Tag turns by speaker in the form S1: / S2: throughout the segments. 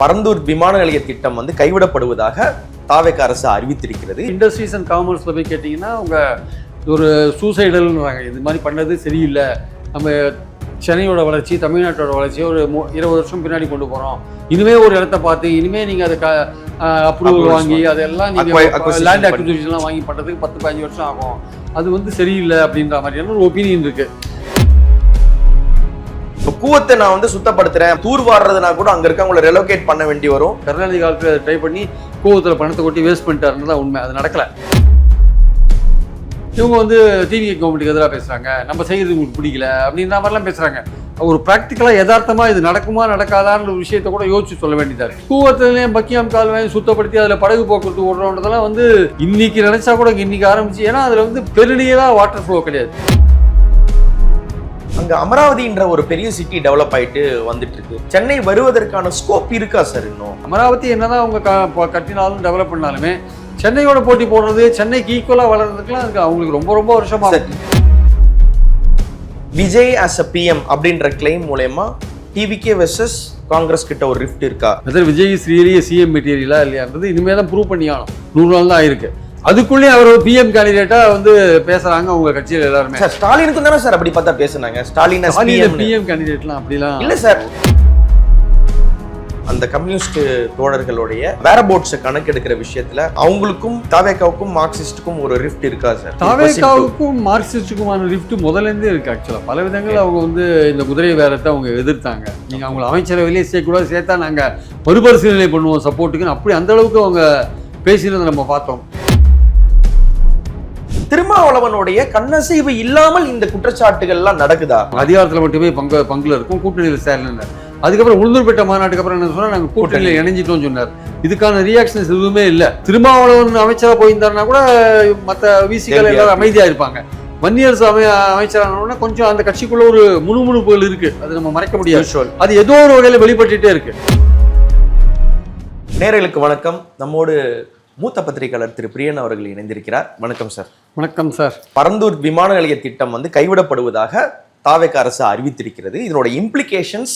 S1: பரந்தூர் விமான நிலைய திட்டம் கைவிடப்படுவதாக தாவேக அரசு அறிவித்திருக்கிறது.
S2: இண்டஸ்ட்ரீஸ் அண்ட் காமர்ஸில் போய் கேட்டிங்கன்னா அவங்க ஒரு சூசைடல்ன்றாங்க. இது மாதிரி பண்ணது சரியில்லை, நம்ம சென்னையோட வளர்ச்சி தமிழ்நாட்டோட வளர்ச்சியை ஒரு 20 வருஷம் பின்னாடி கொண்டு போகிறோம், இனிமே ஒரு இடத்த பார்த்து இனிமே நீங்கள் அதை அப்ரூவல் வாங்கி அதெல்லாம் நீங்கள் லேண்ட் அக்விசிஷன்லாம் வாங்கி பண்ணுறதுக்கு 10-15 வருஷம் ஆகும், அது சரியில்லை அப்படின்ற மாதிரியான ஒரு ஒப்பீனியன் இருக்குது.
S1: கூவத்தை நான் சுத்தப்படுத்துறேன், தூர் வாடுறதுனா கூட அங்க இருக்கவங்களை ரெலோகேட் பண்ண வேண்டி வரும்.
S2: கருணாநிதி காலத்தில் ட்ரை பண்ணி கூவத்தில் பணத்தை கொட்டி வேஸ்ட் பண்ணிட்டாருன்னு தான் உண்மை, அது நடக்கலை. இவங்க டிவி கவர்மெண்ட்டுக்கு எதிராக பேசுகிறாங்க, நம்ம செய்கிறது உங்களுக்கு பிடிக்கல அப்படின்ற மாதிரிலாம் பேசுகிறாங்க. ஒரு ப்ராக்டிக்கலாக யதார்த்தமாக இது நடக்குமா நடக்காதான்ற ஒரு விஷயத்த கூட யோசிச்சு சொல்ல வேண்டியதாக இருக்குது. கூவத்துலேயும் பக்கியாம் கால்வாயும் சுத்தப்படுத்தி அதில் படகு போக்குவரத்து ஓடுறோன்றதெல்லாம் இன்னைக்கு நினைச்சா கூட இன்னைக்கு ஆரம்பிச்சு, ஏன்னா அதில் பெருநிலையாக வாட்டர் ஃப்ளோ கிடையாது.
S1: அங்க அமராவதின்ற ஒரு பெரிய சிட்டி டெவலப் ஆயிட்டு வந்துட்டு இருக்கு. சென்னை வருவதற்கான ஸ்கோப் இருக்கா சார்? இன்னும்
S2: அமராவதி என்னதான் அவங்க கட்டினாலும் டெவலப் பண்ணாலுமே சென்னையோட போட்டி போடுறது, சென்னைக்கு ஈக்குவலா வளர்றதுக்குலாம் இருக்கு அவங்களுக்கு ரொம்ப ரொம்ப வருஷமா.
S1: விஜய் ஆஸ் அ பிஎம் அப்படின்ற கிளைம் மூலமா டிவிகே வெர்சஸ் காங்கிரஸ் கிட்ட ஒரு ரிஃப்ட் இருக்கா?
S2: விஜய் இஸ் ரியலி சிஎம் மெட்டீரியலா இல்லையான்றது இனிமே தான் ப்ரூவ் பண்ணி ஆகணும். 100 நாள் தான் ஆயிருக்கு. அதுக்குள்ளே அவர் பிஎம் கேண்டிடேட்டா பேசுறாங்க அவங்க கட்சியில் எல்லாருமே.
S1: சார் ஸ்டாலினுக்கு தானே சார் அப்படி பார்த்தா பேசுனாங்க. ஸ்டாலின்
S2: பிஎம் கேண்டிடேட்லாம் அப்படிலாம்
S1: இல்ல சார். அந்த கம்யூனிஸ்ட் தோழர்களுடைய வேரபோட்ஸ் கணக்கெடுக்கிற விஷயத்துல அவங்களுக்கும் தாவேகாவுக்கும் மார்க்சிஸ்டுக்கும் ஒரு ரிஃப்ட் இருக்கா சார்?
S2: தாவேகாவுக்கும் மார்க்சிஸ்டுக்குமான ரிஃப்ட் முதல்ல இருந்தே இருக்கு. ஆக்சுவலா பல விதங்கள் அவங்க இந்த குதிரை வேரத்தை அவங்க எதிர்த்தாங்க. நீங்க அவங்களை அமைச்சரவையிலேயே சேர்க்கூடாது, சேர்த்தா நாங்க மறுபரிசீலனை பண்ணுவோம் சப்போர்ட்டுக்குன்னு, அப்படி அந்த அளவுக்கு அவங்க பேசினதை நம்ம பார்த்தோம்.
S1: திருமாவளவனுடைய கண்ணசைவு இல்லாமல் இந்த குற்றச்சாட்டுகள்லாம் நடக்குதா?
S2: அதிகாரத்தில் மட்டுமே பங்குல இருக்கும், கூட்டணியில் சேரல. அதுக்கப்புறம் உளுந்தூர்பேட்டை மாநாட்டுக்கு அப்புறம் என்ன சொன்னா, நாங்கள் கூட்டணியில் இணைஞ்சிட்டோம் சொன்னார். இதுக்கான ரியாக்ஷன்ஸ் எதுவுமே இல்லை. திருமாவளவன் அமைச்சராக போயிருந்தாருன்னா கூட மற்ற விசிகள் எல்லாரும் அமைதியா இருப்பாங்க. வன்னியரசு அமைச்சரான கொஞ்சம் அந்த கட்சிக்குள்ள ஒரு முணுமுணுப்புகள் இருக்கு, அது நம்ம மறைக்க முடியாது. அது ஏதோ ஒரு வகையில வெளிப்பட்டுட்டே இருக்கு.
S1: நேயர்களுக்கு வணக்கம். நம்மோடு மூத்த பத்திரிகையாளர் திரு பிரியன் அவர்கள் இணைந்திருக்கிறார். வணக்கம் சார்.
S2: வணக்கம் சார்.
S1: பரந்தூர் விமான நிலைய திட்டம் கைவிடப்படுவதாக தாவேக அரசு அறிவித்திருக்கிறது. இதனுடைய இம்ப்ளிகேஷன்ஸ்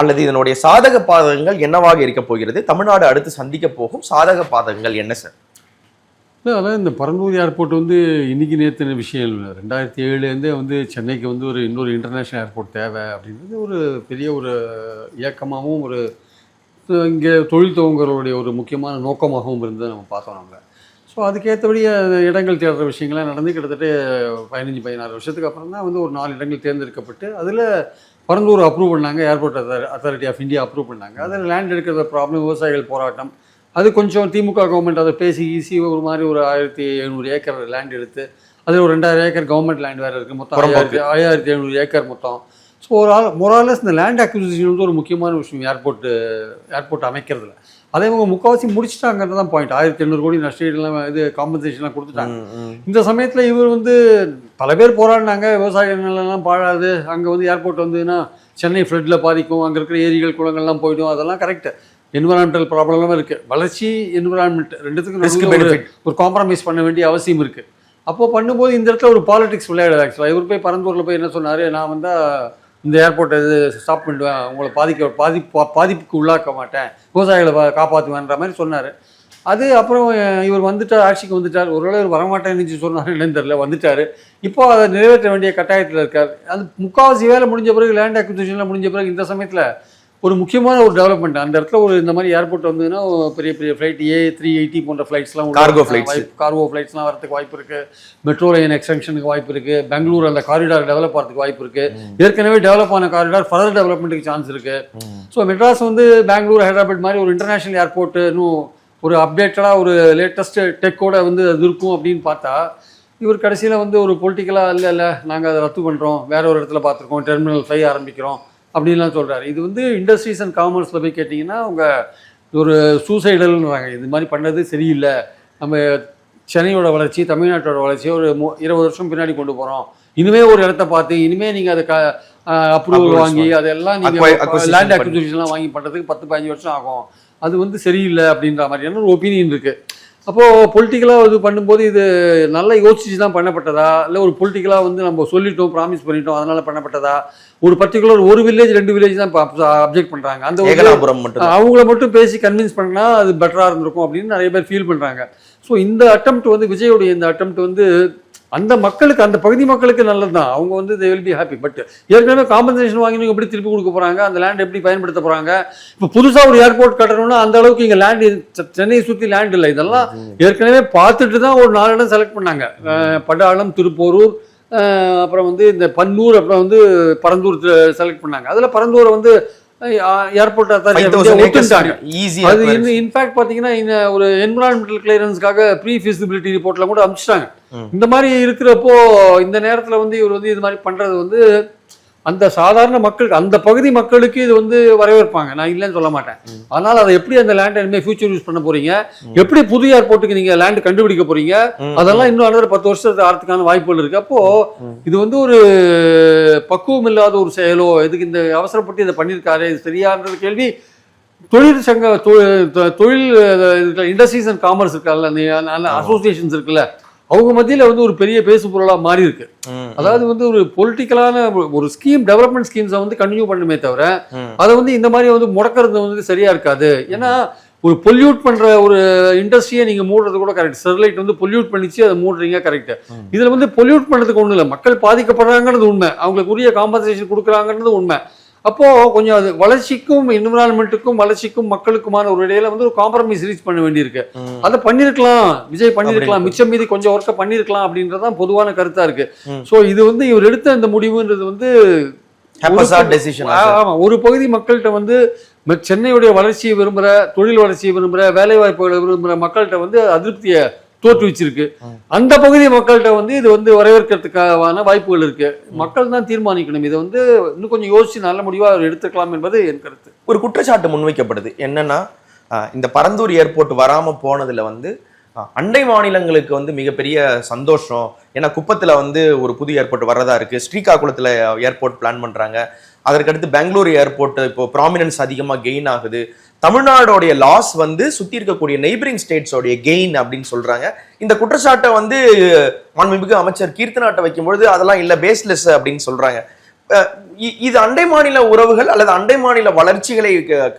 S1: அல்லது இதனுடைய சாதக பாதகங்கள் என்னவாக இருக்க போகிறது? தமிழ்நாடு அடுத்து சந்திக்க போகும் சாதக பாதகங்கள் என்ன சார்?
S2: அதான் இந்த பரந்தூர் ஏர்போர்ட் இன்னைக்கு நேற்று விஷயம் இல்லை. 2007 சென்னைக்கு ஒரு இன்னொரு இன்டர்நேஷ்னல் ஏர்போர்ட் தேவை அப்படின்றது ஒரு பெரிய ஒரு இயக்கமாகவும் ஒரு இங்கே தொழில் துவங்குறவருடைய ஒரு முக்கியமான நோக்கமாகவும் இருந்ததை நம்ம பார்த்தோம். நம்ம ஸோ அதுக்கேற்றபடி இடங்கள் தேடுற விஷயங்கள்லாம் நடந்து கிட்டத்தட்ட 15-16 வருஷத்துக்கு அப்புறம் தான் ஒரு 4 இடங்கள் தேர்ந்தெடுக்கப்பட்டு அதில் பரந்தூர் அப்ரூவ் பண்ணாங்க. Airport authority of India approve பண்ணாங்க. அதில் லேண்ட் எடுக்கிற ப்ராப்ளம், விவசாயிகள் போராட்டம், அது கொஞ்சம் திமுக கவர்மெண்ட் அதை பேசி ஒரு மாதிரி ஒரு 1700 ஏக்கர் லேண்ட் எடுத்து அதில் ஒரு 2000 ஏக்கர் கவர்மெண்ட் லேண்ட் வேறு இருக்குது. மொத்தம் 5700 ஏக்கர் மொத்தம். ஸோ மொராலஸ் இந்த லேண்ட் அக்விசிஷன் ஒரு முக்கியமான விஷயம் ஏர்போர்ட் அமைக்கிறதுல. அதே இவங்க முக்கால்வாசி முடிச்சுட்டாங்கிறது தான் பாயிண்ட். 1800 கோடி நஷ்டீடுலாம் காம்பன்சேஷன்லாம் கொடுத்துட்டாங்க. இந்த சமயத்தில் இவர் பல பேர் போராடினாங்க, விவசாயங்கள்லாம் பாழாது, அங்கே ஏர்போர்ட் சென்னை ஃப்ளட்டில் பாதிக்கும், அங்கே இருக்கிற ஏரிகள் குளங்கள்லாம் போய்டும், அதெல்லாம் கரெக்டு. என்விரான்மெண்டல் ப்ராப்ளம்லாம் இருக்குது. வளர்ச்சி என்விரான்மெண்ட் ரெண்டுத்துக்கும் ஒரு காம்ப்ரமைஸ் பண்ண வேண்டிய அவசியம் இருக்குது. அப்போது பண்ணும்போது இந்த இடத்துல ஒரு பாலிடிக்ஸ் விளையாடுது. ஆக்சுவலாக இவர் போய் பரந்தூரில் போய் என்ன சொன்னார், நான் இந்த ஏர்போர்ட்டை ஸ்டாப் பண்ணிடுவேன், உங்களை பாதிப்புக்கு உள்ளாக்க மாட்டேன், விவசாயிகளை காப்பாற்றுவேன்ற மாதிரி சொன்னார். அது அப்புறம் இவர் ஆட்சிக்கு வந்துட்டார். ஒருவேளை இவர் வரமாட்டேன்னு சொன்னார், என்னன்னு தெரியல, வந்துட்டார். இப்போ அதை நிறைவேற்ற வேண்டிய கட்டாயத்தில் இருக்கார். அது முக்கால்வாசி வேலை முடிஞ்ச பிறகு, லேண்ட் அக்விசிஷன்லாம் முடிஞ்ச பிறகு இந்த சமயத்தில் ஒரு முக்கியமான ஒரு டெவலப்மெண்ட் அந்த இடத்துல இந்த மாதிரி ஏர்போர்ட் பெரிய பெரிய ஃப்ளைட் A380 போன்ற ஃப்ளைட்ஸ்லாம், கார்கோ ஃப்ளைட்ஸ்லாம் வரதுக்கு வாய்ப்பு இருக்குது. மெட்ரோ லைன் எக்ஸ்டென்ஷனுக்கு வாய்ப்பு இருக்குது. பெங்களூர் அந்த காரிடார் டெவலப் ஆகிறதுக்கு வாய்ப்பு இருக்குது. ஏற்கனவே டெவலப் ஆன காரிடார் ஃபர்தர் டெவலப்மெண்ட்டுக்கு சான்ஸ் இருக்குது. ஸோ மெட்ராஸ் பெங்களூர், ஹைதராபாத் மாதிரி ஒரு இன்டர்நேஷ்னல் ஏர்போர்ட்டு இன்னும் ஒரு அப்டேட்டடாக ஒரு லேட்டஸ்ட் டெக்கோட அது இருக்கும் அப்படின்னு பார்த்தா, இவர் கடைசியில் ஒரு பொலிட்டிக்கலாக இல்லை நாங்கள் அதை ரத்து பண்ணுறோம், வேற ஒரு இடத்துல பார்த்துருக்கோம், டெர்மினல் 5 ஆரம்பிக்கிறோம் அப்படின்லாம் சொல்கிறாரு. இது இண்டஸ்ட்ரீஸ் அண்ட் காமர்ஸில் போய் கேட்டிங்கன்னா அவங்க ஒரு சூசைடல்ன்றாங்க. இது மாதிரி பண்ணது சரியில்லை, நம்ம சென்னையோட வளர்ச்சி தமிழ்நாட்டோட வளர்ச்சியை ஒரு 20 வருஷம் பின்னாடி கொண்டு போகிறோம், இனிமே ஒரு இடத்த பார்த்து இனிமே நீங்கள் அதை அப்ரூவல் வாங்கி அதெல்லாம் நீங்கள் லேண்ட் அக்விசிஷன்லாம் வாங்கி பண்ணுறதுக்கு 10-15 வருஷம் ஆகும், அது சரியில்லை அப்படின்ற மாதிரியான ஒரு ஒப்பீனியன் இருக்குது. அப்போது பொலிட்டிக்கலாக இது பண்ணும்போது இது நல்லா யோசிச்சு தான் பண்ணப்பட்டதா, இல்லை ஒரு பொலிட்டிக்கலாக வந்து நம்ம சொல்லிட்டோம் ப்ராமிஸ் பண்ணிட்டோம் அதனால் பண்ணப்பட்டதா, ஒரு பர்டிகுலர் ஒரு வில்லேஜ் 2 வில்லேஜ் தான் இப்போ அப்ஜெக்ட் பண்ணுறாங்க, அந்த அவங்கள மட்டும் பேசி கன்வின்ஸ் பண்ணால் அது பெட்டராக இருந்திருக்கும் அப்படின்னு நிறைய பேர் ஃபீல் பண்ணுறாங்க. ஸோ இந்த அட்டெம்ப்ட் வந்து விஜயோடைய இந்த அட்டெம்ப்ட் வந்து அந்த மக்களுக்கு, அந்த பகுதி மக்களுக்கு நல்லது தான், அவங்க வந்து they will be happy. But ஏற்கனவே காம்பன்சேஷன் வாங்கினவங்க எப்படி திருப்பி கொடுக்க போகிறாங்க, அந்த லேண்ட் எப்படி பயன்படுத்த போகிறாங்க? இப்போ புதுசாக ஒரு ஏர்போர்ட் கட்டணும்னா அந்த அளவுக்கு இங்கே லேண்டு, சென்னையை சுற்றி லேண்ட் இல்லை. இதெல்லாம் ஏற்கனவே பார்த்துட்டு தான் ஒரு 4 இடம் செலக்ட் பண்ணாங்க. பட்டாளம், திருப்போரூர், அப்புறம் வந்து இந்த பன்னூர், அப்புறம் வந்து பரந்தூர் செலக்ட் பண்ணாங்க. அதில் பரந்தூரை வந்து ஏர்போர்ட் ஒத்துட்டாங்க. அது இன்ஃபேக்ட் பார்த்தீங்கன்னா ஒரு என்விரான்மெண்டல் கிளியரன்ஸ்க்காக ப்ரீ ஃபிசிபிலிட்டி ரிப்போர்ட்ல கூட அனுப்பிச்சிட்டாங்க. இந்த மாதிரி இருக்கிறப்போ இந்த நேரத்தில் வந்து இவர் வந்து இது மாதிரி பண்றது வந்து அந்த சாதாரண மக்களுக்கு, அந்த பகுதி மக்களுக்கு இது வந்து வரவேற்பாங்க, நான் இல்லைன்னு சொல்ல மாட்டேன். அதனால அதை எப்படி அந்த லேண்ட் இனிமேல் ஃபியூச்சர் யூஸ் பண்ண போறீங்க, எப்படி புதிய ஏர்போர்ட்டுக்கு நீங்க லேண்ட் கண்டுபிடிக்க போறீங்க, அதெல்லாம் இன்னும் another 10 வருஷத்துக்கு ஆகிறதுக்கான வாய்ப்புகள் இருக்கு. அப்போ இது வந்து ஒரு பக்குவம் இல்லாத ஒரு செயலோ, எதுக்கு இந்த அவசரப்பட்டு இதை பண்ணியிருக்காரு, இது சரியான்றது கேள்வி தொழில் சங்க தொழில் இண்டஸ்ட்ரீஸ் அண்ட் காமர்ஸ் இருக்கல, அந்த அசோசியேஷன்ஸ் இருக்குல்ல, அவங்க மத்தியில் வந்து ஒரு பெரிய பேசு பொருளாக மாறி இருக்கு. அதாவது வந்து ஒரு பொலிட்டிக்கலான ஒரு ஸ்கீம், டெவலப்மெண்ட் ஸ்கீம்ஸை வந்து கண்டினியூ பண்ணுமே தவிர அதை வந்து இந்த மாதிரி வந்து முடக்கிறது வந்து சரியா இருக்காது. ஏன்னா ஒரு பொல்யூட் பண்ற ஒரு இண்டஸ்ட்ரியை நீங்க மூடுறது கூட கரெக்ட். ஸ்டெர்லைட் வந்து பொல்யூட் பண்ணிச்சு, அதை மூடுறீங்க கரெக்ட். இதுல வந்து பொல்யூட் பண்றதுக்கு ஒண்ணு இல்லை, மக்கள் பாதிக்கப்படுறாங்கிறது உண்மை, அவங்களுக்கு உரிய காம்பன்சேஷன் கொடுக்குறாங்கிறது உண்மை. அப்போ கொஞ்சம் அது வளர்ச்சிக்கும், என்விரான்மெண்ட்டுக்கும், வளர்ச்சிக்கும், மக்களுக்குமான ஒரு இடையில வந்து ஒரு காம்ப்ரமைஸ் ரீச் பண்ண வேண்டியிருக்கு. அதை பண்ணிருக்கலாம், விஜய் பண்ணிருக்கலாம், மிச்சம் மீதி கொஞ்சம் ஒர்க்கை பண்ணிருக்கலாம் அப்படின்றதான் பொதுவான கருத்தா இருக்கு. ஸோ இது வந்து இவர் எடுத்த இந்த முடிவுன்றது வந்து ஒரு பகுதி மக்கள்கிட்ட வந்து சென்னையுடைய வளர்ச்சியை விரும்புற, தொழில் வளர்ச்சியை விரும்புற, வேலை வாய்ப்புகளை விரும்புற மக்கள்கிட்ட வந்து அதிருப்தியை தோற்றுவிச்சிருக்கு. அந்த பகுதி மக்கள்கிட்ட வந்து இது வந்து வரவேற்கிறதுக்கான வாய்ப்புகள் இருக்கு. மக்கள் தான் தீர்மானிக்கணும். இதை வந்து இன்னும் கொஞ்சம் யோசிச்சு நல்ல முடிவா எடுத்துக்கலாம் என்பது என் கருத்து.
S1: ஒரு குற்றச்சாட்டு முன்வைக்கப்படுது என்னன்னா, இந்த பரந்தூர் ஏர்போர்ட் வராம போனதுல வந்து அண்டை மாநிலங்களுக்கு வந்து மிகப்பெரிய சந்தோஷம். ஏன்னா குப்பத்துல வந்து ஒரு புது ஏர்போர்ட் வர்றதா இருக்கு, ஸ்ரீகாகுளத்துல ஏர்போர்ட் பிளான் பண்றாங்க, அதற்கடுத்து பெங்களூரு ஏர்போர்ட் இப்போ ப்ராமினன்ஸ் அதிகமாக கெயின் ஆகுது, தமிழ்நாடோடைய லாஸ் வந்து சுத்தி இருக்கக்கூடிய நெய்பரிங் ஸ்டேட்ஸோடைய கெயின் அப்படின்னு சொல்றாங்க. இந்த குற்றச்சாட்டை வந்து மாண்புமிகு அமைச்சர் கீர்த்தனாட்ட வைக்கும்பொழுது அதெல்லாம் இல்லை, பேஸ்லெஸ் அப்படின்னு சொல்றாங்க. இது அண்டை மாநில உறவுகள் அல்லது அண்டை மாநில வளர்ச்சிகளை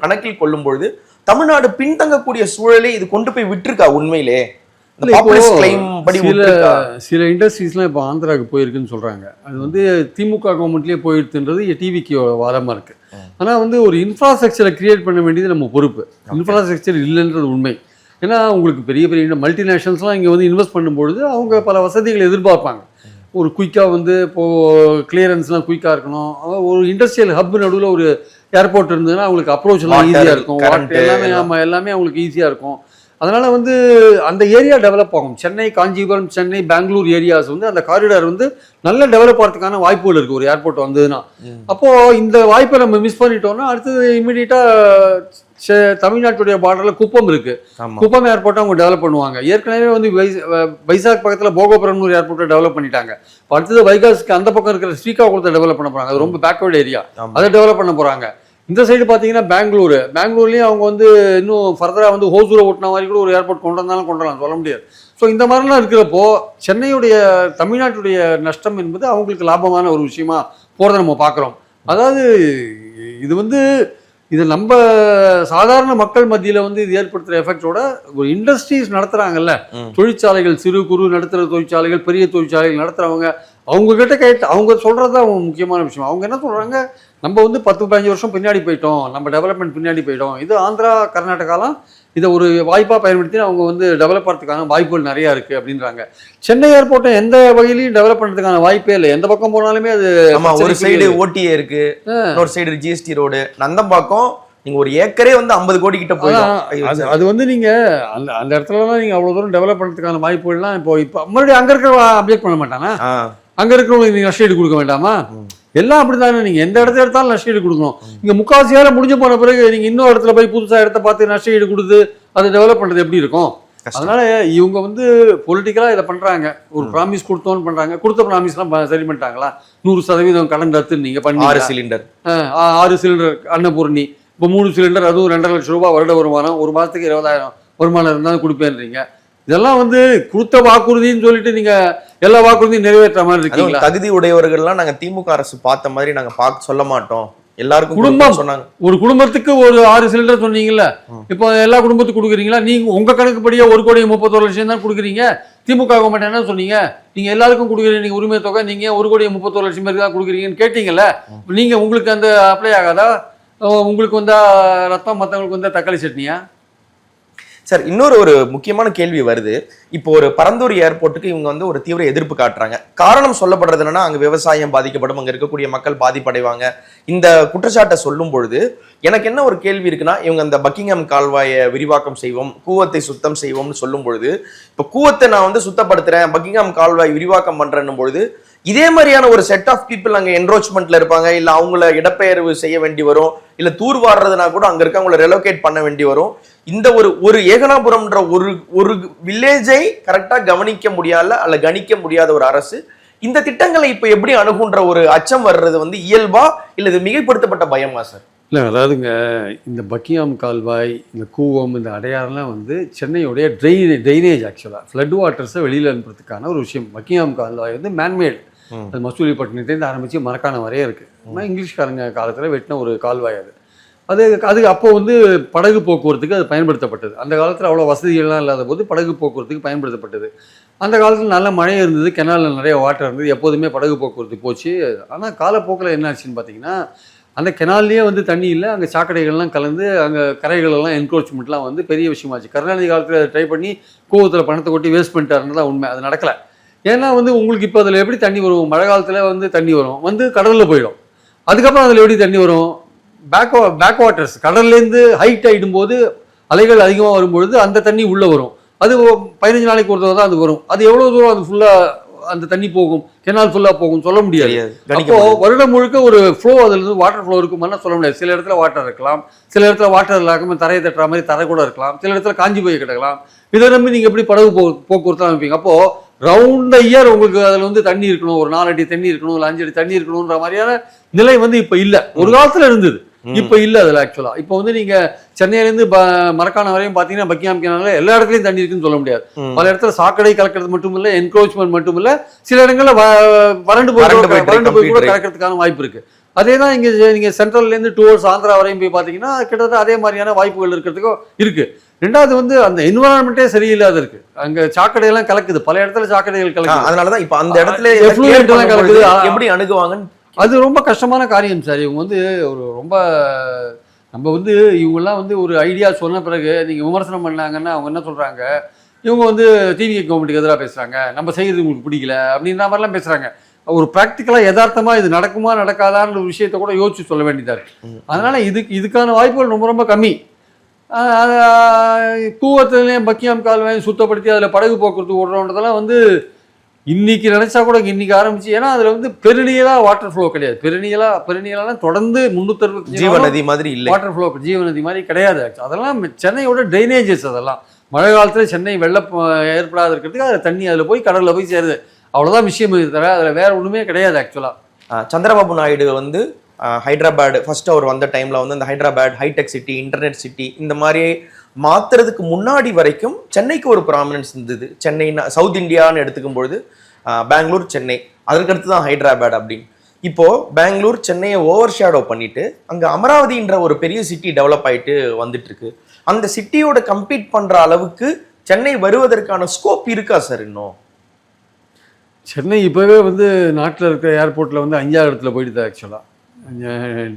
S1: கணக்கில் கொள்ளும் பொழுது தமிழ்நாடு பின்தங்கக்கூடிய சூழலை இது கொண்டு போய் விட்டுருக்கா உண்மையிலே?
S2: சில இண்டஸ்ட்ரீஸ்லாம் இப்போ ஆந்திராவுக்கு போயிருக்குன்னு சொல்றாங்க. அது வந்து திமுக கவர்மெண்ட்லேயே போயிருக்குன்றது டிவிக்கு வாதமா இருக்கு. ஆனால் வந்து ஒரு இன்ஃப்ராஸ்ட்ரக்சரை கிரியேட் பண்ண வேண்டியது நம்ம பொறுப்பு. இன்ஃப்ராஸ்ட்ரக்சர் இல்லைன்றது உண்மை. ஏன்னா உங்களுக்கு பெரிய பெரிய மல்டிநேஷனல்ஸ்லாம் இங்கே வந்து இன்வெஸ்ட் பண்ணும்பொழுது அவங்க பல வசதிகளை எதிர்பார்ப்பாங்க. ஒரு குயிக்காக வந்து இப்போது கிளியரன்ஸ்லாம் குயிக்காக இருக்கணும். ஒரு இண்டஸ்ட்ரியல் ஹப் நடுவில் ஒரு ஏர்போர்ட் இருந்ததுன்னா அவங்களுக்கு அப்ரோச்லாம் ஈஸியாக இருக்கும், எல்லாமே அவங்களுக்கு ஈஸியாக இருக்கும். அதனால வந்து அந்த ஏரியா டெவலப் ஆகும். சென்னை, காஞ்சிபுரம், சென்னை, பெங்களூர் ஏரியாஸ் வந்து அந்த காரிடார் வந்து நல்ல டெவலப் ஆகிறதுக்கான வாய்ப்புகள் இருக்கு ஒரு ஏர்போர்ட் வந்ததுன்னா. அப்போ இந்த வாய்ப்பை நம்ம மிஸ் பண்ணிட்டோம்னா அடுத்தது இமீடியட்டா தமிழ்நாட்டுடைய பார்டர்ல குப்பம் இருக்கு, குப்பம் ஏர்போர்ட்டை அவங்க டெவலப் பண்ணுவாங்க. ஏற்கனவே வந்து வைசாக் பக்கத்துல போகோபுரம் ஒரு ஏர்போர்ட்டை டெவலப் பண்ணிட்டாங்க. அடுத்தது வைகாஸ்க்கு அந்த பக்கம் இருக்கிற ஸ்ரீகாகுளத்தை டெவலப் பண்ண போறாங்க, அது ரொம்ப பேக்வர்டு ஏரியா, அதை டெவலப் பண்ண போறாங்க. இந்த சைடு பார்த்தீங்கன்னா பெங்களூர்லேயும் அவங்க வந்து இன்னும் ஃபர்தராக வந்து ஹோசூரை ஓட்டின மாதிரி கூட ஒரு ஏர்போர்ட் கொண்டு வந்தாலும் கொண்டு வரலாம், சொல்ல முடியாது. ஸோ இந்த மாதிரிலாம் இருக்கிறப்போ சென்னையுடைய, தமிழ்நாட்டுடைய நஷ்டம் என்பது அவங்களுக்கு லாபமான ஒரு விஷயமா போகிறத நம்ம பார்க்குறோம். அதாவது இது வந்து இது நம்ம சாதாரண மக்கள் மத்தியில் வந்து இது ஏற்படுத்துகிற எஃபெக்டோட ஒரு இண்டஸ்ட்ரீஸ் நடத்துகிறாங்கல்ல, தொழிற்சாலைகள், சிறு குறு நடுத்தர தொழிற்சாலைகள், பெரிய தொழிற்சாலைகள் நடத்துகிறவங்க, அவங்க கிட்ட கேட்டு அவங்க சொல்கிறது தான் முக்கியமான விஷயம். அவங்க என்ன சொல்கிறாங்க, நம்ம வந்து 10-15 வருஷம் பின்னாடி போயிட்டோம், நம்ம டெவலப்மெண்ட் பின்னாடி போயிட்டோம், இது ஆந்திரா கர்நாடகாலாம் இதை ஒரு வாய்ப்பாக பயன்படுத்தி அவங்க வந்து டெவலப் பண்ணுறதுக்கான வாய்ப்புகள் நிறையா இருக்குது அப்படின்றாங்க. சென்னை ஏர்போர்ட்டை எந்த வகையிலையும் டெவலப் பண்ணுறதுக்கான வாய்ப்பே இல்லை. எந்த பக்கம் போனாலுமே அது
S1: ஒரு சைடு ஓடிஏ இருக்கு, ஒரு சைடு ஜிஎஸ்டி ரோடு, நந்தம்பாக்கம் நீங்க ஒரு ஏக்கரே வந்து 50 கோடி கிட்ட போயிடும்.
S2: அது வந்து நீங்க அந்த இடத்துலலாம் நீங்க அவ்வளவு தூரம் டெவலப் பண்ணுறதுக்கான வாய்ப்புகள்லாம் இப்போ மறுபடியும் அங்கே இருக்கிற அப்ஜெக்ட் பண்ண மாட்டானா? அங்கே இருக்கிறவங்களுக்கு நீங்கள் நஷ்டஈடு கொடுக்க வேண்டாமா? எல்லாம் அப்படித்தானே, நீங்கள் எந்த இடத்துல எடுத்தாலும் நஷ்டஈடு கொடுக்கணும். இங்கே முக்கால்வாசி வேலை முடிஞ்சு போன பிறகு நீங்கள் இன்னொரு இடத்துல போய் புதுசாக இடத்த பார்த்து நஷ்டஈடு கொடுத்து அதை டெவலப் பண்ணுறது எப்படி இருக்கும்? அதனால இவங்க வந்து பொலிட்டிக்கலாக இதை பண்ணுறாங்க. ஒரு ப்ராமிஸ் கொடுத்தோன்னு பண்ணுறாங்க. கொடுத்த ப்ராமிஸ்லாம் சரி பண்ணிட்டாங்களா? 100% கடன் ரத்து நீங்கள் பண்ணி
S1: 6 சிலிண்டர்
S2: அன்னபூர்ணி, இப்போ 3 சிலிண்டர், அதுவும் 2.5 லட்சம் ரூபாய் வருட வருமானம், ஒரு மாதத்துக்கு 20,000 வருமானம் இருந்தாலும் கொடுப்பேன்றீங்க. இதெல்லாம் வந்து கொடுத்த வாக்குறுதின்னு சொல்லிட்டு நீங்க எல்லா வாக்குறுதியும் நிறைவேற்ற மாதிரி இருக்கீங்களா?
S1: தகுதி உடையவர்கள்லாம் நாங்க திமுக அரசு பார்த்த மாதிரி நாங்க பார்க்க சொல்ல மாட்டோம், எல்லாருக்கும்
S2: குடும்பம்
S1: சொன்னாங்க.
S2: ஒரு குடும்பத்துக்கு ஒரு 6 சிலிண்டர் சொன்னீங்கல்ல, இப்போ எல்லா குடும்பத்துக்கும் கொடுக்குறீங்களா? நீங்க உங்க கணக்குப்படியே 1,31,00,000 தான் கொடுக்குறீங்க. திமுக கவர்மெண்ட் என்ன சொன்னீங்க? நீங்க எல்லாருக்கும் கொடுக்குறீங்க, நீங்க உரிமை தொகை, நீங்க 1,31,00,000 பேருக்கு தான் கொடுக்குறீங்கன்னு கேட்டீங்கல்ல. நீங்க உங்களுக்கு அந்த அப்ளை ஆகாதா? உங்களுக்கு வந்தா ரத்தம், மற்றவங்களுக்கு வந்தா தக்காளி சட்னியா?
S1: சார், இன்னொரு முக்கியமான கேள்வி வருது. இப்போ ஒரு பரந்தூர் ஏர்போர்ட்டுக்கு இவங்க வந்து ஒரு தீவிர எதிர்ப்பு காட்டுறாங்க. காரணம் சொல்லப்படுறது என்னன்னா, அங்க விவசாயம் பாதிக்கப்படும், அங்க இருக்கக்கூடிய மக்கள் பாதிப்படைவாங்க. இந்த குற்றச்சாட்டை சொல்லும் பொழுது எனக்கு என்ன ஒரு கேள்வி இருக்குன்னா, இவங்க அந்த பக்கிங்ஹாம் கால்வாயை விரிவாக்கம் செய்வோம், கூவத்தை சுத்தம் செய்வோம்னு சொல்லும் பொழுது, இப்போ கூவத்தை நான் வந்து சுத்தப்படுத்துறேன், பக்கிங்ஹாம் கால்வாய் விரிவாக்கம் பண்றேன்னும் பொழுது இதே மாதிரியான ஒரு செட் ஆஃப் பீப்புள் அங்க என்ரோச்மெண்ட்ல இருப்பாங்க, இல்ல அவங்கள இடப்பெயர்வு செய்ய வேண்டி வரும், இல்ல தூர் வாடுறதுனா கூட அங்க இருக்க அவங்கள ரெலோகேட் பண்ண வேண்டி வரும். இந்த ஒரு ஏகனாபுரம்ன்ற ஒரு வில்லேஜை கரெக்டா கவனிக்க முடியாத அல்ல கணிக்க முடியாத ஒரு அரசு இந்த திட்டங்களை இப்ப எப்படி அணுகுன்ற ஒரு அச்சம் வர்றது வந்து இயல்பா இல்ல இது மிகைப்படுத்தப்பட்ட பயமா சார்?
S2: இல்லை, அதாவதுங்க, இந்த பக்கிங்ஹாம் கால்வாய், இந்த கூவம், இந்த அடையாறுலாம் வந்து சென்னையுடைய ட்ரைனேஜ் ஆக்சுவலாக ஃப்ளட் வாட்டர்ஸை வெளியில் அனுப்புறதுக்கான ஒரு விஷயம். பக்கிங்ஹாம் கால்வாய் வந்து மேன்மேட், அது மசூலிப்பட்டினத்துலேருந்து ஆரம்பித்து மரக்காணம் வரையே இருக்குது. ஆனால் இங்கிலீஷ்காரங்க காலத்தில் வெட்டின ஒரு கால்வாய் அது அப்போ வந்து படகு போக்குவரத்துக்கு அது பயன்படுத்தப்பட்டது. அந்த காலத்தில் அவ்வளோ வசதிகள்லாம் இல்லாத போது படகு போக்குவரத்துக்கு பயன்படுத்தப்பட்டது. அந்த காலத்தில் நல்ல மழை இருந்தது, கெனாலில் நிறைய வாட்டர் இருந்தது, எப்போதுமே படகு போக்குவரத்து போச்சு. ஆனால் காலப்போக்கில் என்ன ஆச்சுன்னு பார்த்தீங்கன்னா, அந்த கெனால்லேயே வந்து தண்ணி இல்லை, அங்கே சாக்கடைகள்லாம் கலந்து அங்கே கரைகளெல்லாம் என்க்ரோச்மெண்ட்லாம் வந்து பெரிய விஷயமாச்சு. கருணாநிதி காலத்தில் அதை ட்ரை பண்ணி கூவத்தில் பணத்தை கொட்டி வேஸ்ட் பண்ணிட்டாருன்னு தான் உண்மை. அது நடக்கலை. ஏன்னா வந்து உங்களுக்கு இப்போ அதில் எப்படி தண்ணி வரும்? மழை காலத்தில் வந்து தண்ணி வரும், வந்து கடலில் போயிடும். அதுக்கப்புறம் அதில் எப்படி தண்ணி வரும்? பேக் வாட்டர்ஸ், கடல்லேருந்து ஹைட் ஆகிடும்போது அலைகள் அதிகமாக வரும்பொழுது அந்த தண்ணி உள்ளே வரும். அது 15 நாளைக்கு ஒரு தடவை தான் அது வரும். அது எவ்வளோ தூரம் அது ஃபுல்லாக அந்த தண்ணி போகும், கெனால் ஃபுல்லாக போகும் சொல்ல முடியாது. அப்போ வருடம் முழுக்க ஒரு ஃப்ளோ, அதுலேருந்து வாட்டர் ஃப்ளோ இருக்குமானா சொல்ல முடியாது. சில இடத்துல வாட்டர் இருக்கலாம், சில இடத்துல வாட்டர் இல்லாமல் தரையை தட்டுற மாதிரி தரை கூட இருக்கலாம், சில இடத்துல காஞ்சி போய் கிடக்கலாம். இதை நம்பி நீங்கள் எப்படி படகு போக்குவரத்து அமைப்பீங்க? அப்போது ரவுண்ட் இயர் உங்களுக்கு அதில் வந்து தண்ணி இருக்கணும், ஒரு 4 அடி தண்ணி இருக்கணும், இல்லை 5 அடி தண்ணி இருக்கணுன்ற மாதிரியான நிலை வந்து இப்போ இல்லை. ஒரு காலத்தில் இருந்தது, இப்போ இல்லை. அதில் ஆக்சுவலாக இப்போ வந்து நீங்கள் சென்னையிலேருந்து மரக்காணம் வரையும் பார்த்தீங்கன்னா பக்கிங்ஹாம் கெனாலில் எல்லா இடத்துலையும் தண்ணி இருக்குன்னு சொல்ல முடியாது. பல இடத்துல சாக்கடை கலக்கிறது மட்டும் இல்லை, என்க்ரோச்மெண்ட் மட்டும் இல்லை, சில இடங்களில் வறண்டு போய் கூட கலக்கிறதுக்கான வாய்ப்பு இருக்குது. அதே தான் இங்கே நீங்கள் சென்ட்ரல்லேருந்து டுவர்ட்ஸ் ஆந்திரா வரையும் போய் பார்த்தீங்கன்னா கிட்டத்தட்ட அதே மாதிரியான வாய்ப்புகள் இருக்கிறதுக்கும் இருக்குது. ரெண்டாவது வந்து அந்த என்விரான்மெண்ட்டே சரியில்லாத இருக்கு. அங்கே சாக்கடையெல்லாம் கலக்குது, பல இடத்துல சாக்கடைகள் கலக்குது.
S1: அதனாலதான் இப்போ அந்த இடத்துல
S2: கலக்குது.
S1: எப்படி அணுகுவாங்கன்னு
S2: அது ரொம்ப கஷ்டமான காரியம் சார். இவங்க வந்து ரொம்ப நம்ம வந்து இவங்கெல்லாம் வந்து ஒரு ஐடியா சொன்ன பிறகு நீங்கள் விமர்சனம் பண்ணாங்கன்னா அவங்க என்ன சொல்கிறாங்க, இவங்க வந்து டிவி கவர்மெண்ட்டுக்கு எதிராக பேசுகிறாங்க, நம்ம செய்கிறது உங்களுக்கு பிடிக்கல அப்படின்ற மாதிரிலாம் பேசுகிறாங்க. ஒரு ப்ராக்டிக்கலாக யதார்த்தமாக இது நடக்குமா நடக்காதான்ற ஒரு விஷயத்த கூட யோசிச்சு சொல்ல வேண்டியதாக இருக்குது. அதனால் இதுக்கான வாய்ப்புகள் ரொம்ப ரொம்ப கம்மி. கூவத்துலேயும் பக்கிங்ஹாம் கால்வாயும் சுத்தப்படுத்தி அதில் படகு போக்குவரத்து ஓடுறோன்றதெல்லாம் வந்து இன்னைக்கு நினைச்சா கூட இன்னைக்கு ஆரம்பிச்சு. ஏன்னா அதுல வந்து பெருநியலா வாட்டர் ஃப்ளோ கிடையாது. பெருநியலா தொடர்ந்து 365
S1: ஜீவநதி மாதிரி இல்லை,
S2: வாட்டர் ஃப்ளோ ஜீவநதி மாதிரி கிடையாது. அதெல்லாம் சென்னையோட ட்ரைனேஜஸ். அதெல்லாம் மழை காலத்துல சென்னை வெள்ளம் ஏற்படாத இருக்கிறதுக்கு அதில் தண்ணி அதில் போய் கடல்ல போய் சேருது. அவ்வளோதான் விஷயம். தர அதில் வேற ஒன்றுமே கிடையாது ஆக்சுவலா.
S1: சந்திரபாபு நாயுடு வந்து ஹைதராபாத் ஃபர்ஸ்ட் அவர் வந்த டைம்ல வந்து அந்த Hyderabad hi-tech city, internet city இந்த மாதிரி மாத்துறதுக்கு முன்னாடி வரைக்கும் சென்னைக்கு ஒரு ப்ராமினன்ஸ் இருந்தது. சென்னைன்னா சவுத் இந்தியான்னு எடுத்துக்கும் பொழுது பெங்களூர், சென்னை, அதற்கடுத்து தான் ஹைதராபாத் அப்படின்னு. இப்போ பெங்களூர் சென்னையை ஓவர் ஷேடோ பண்ணிட்டு அங்க அமராவதின்ற ஒரு பெரிய சிட்டி டெவலப் ஆயிட்டு வந்துட்டு இருக்கு. அந்த சிட்டியோட கம்பீட் பண்ற அளவுக்கு சென்னை வருவதற்கான ஸ்கோப் இருக்கா சார்? இன்னும்
S2: சென்னை இப்போவே வந்து நாட்டில் இருக்கிற ஏர்போர்ட்டில் வந்து 5ஆவது இடத்துல போயிடுது ஆக்சுவலாக.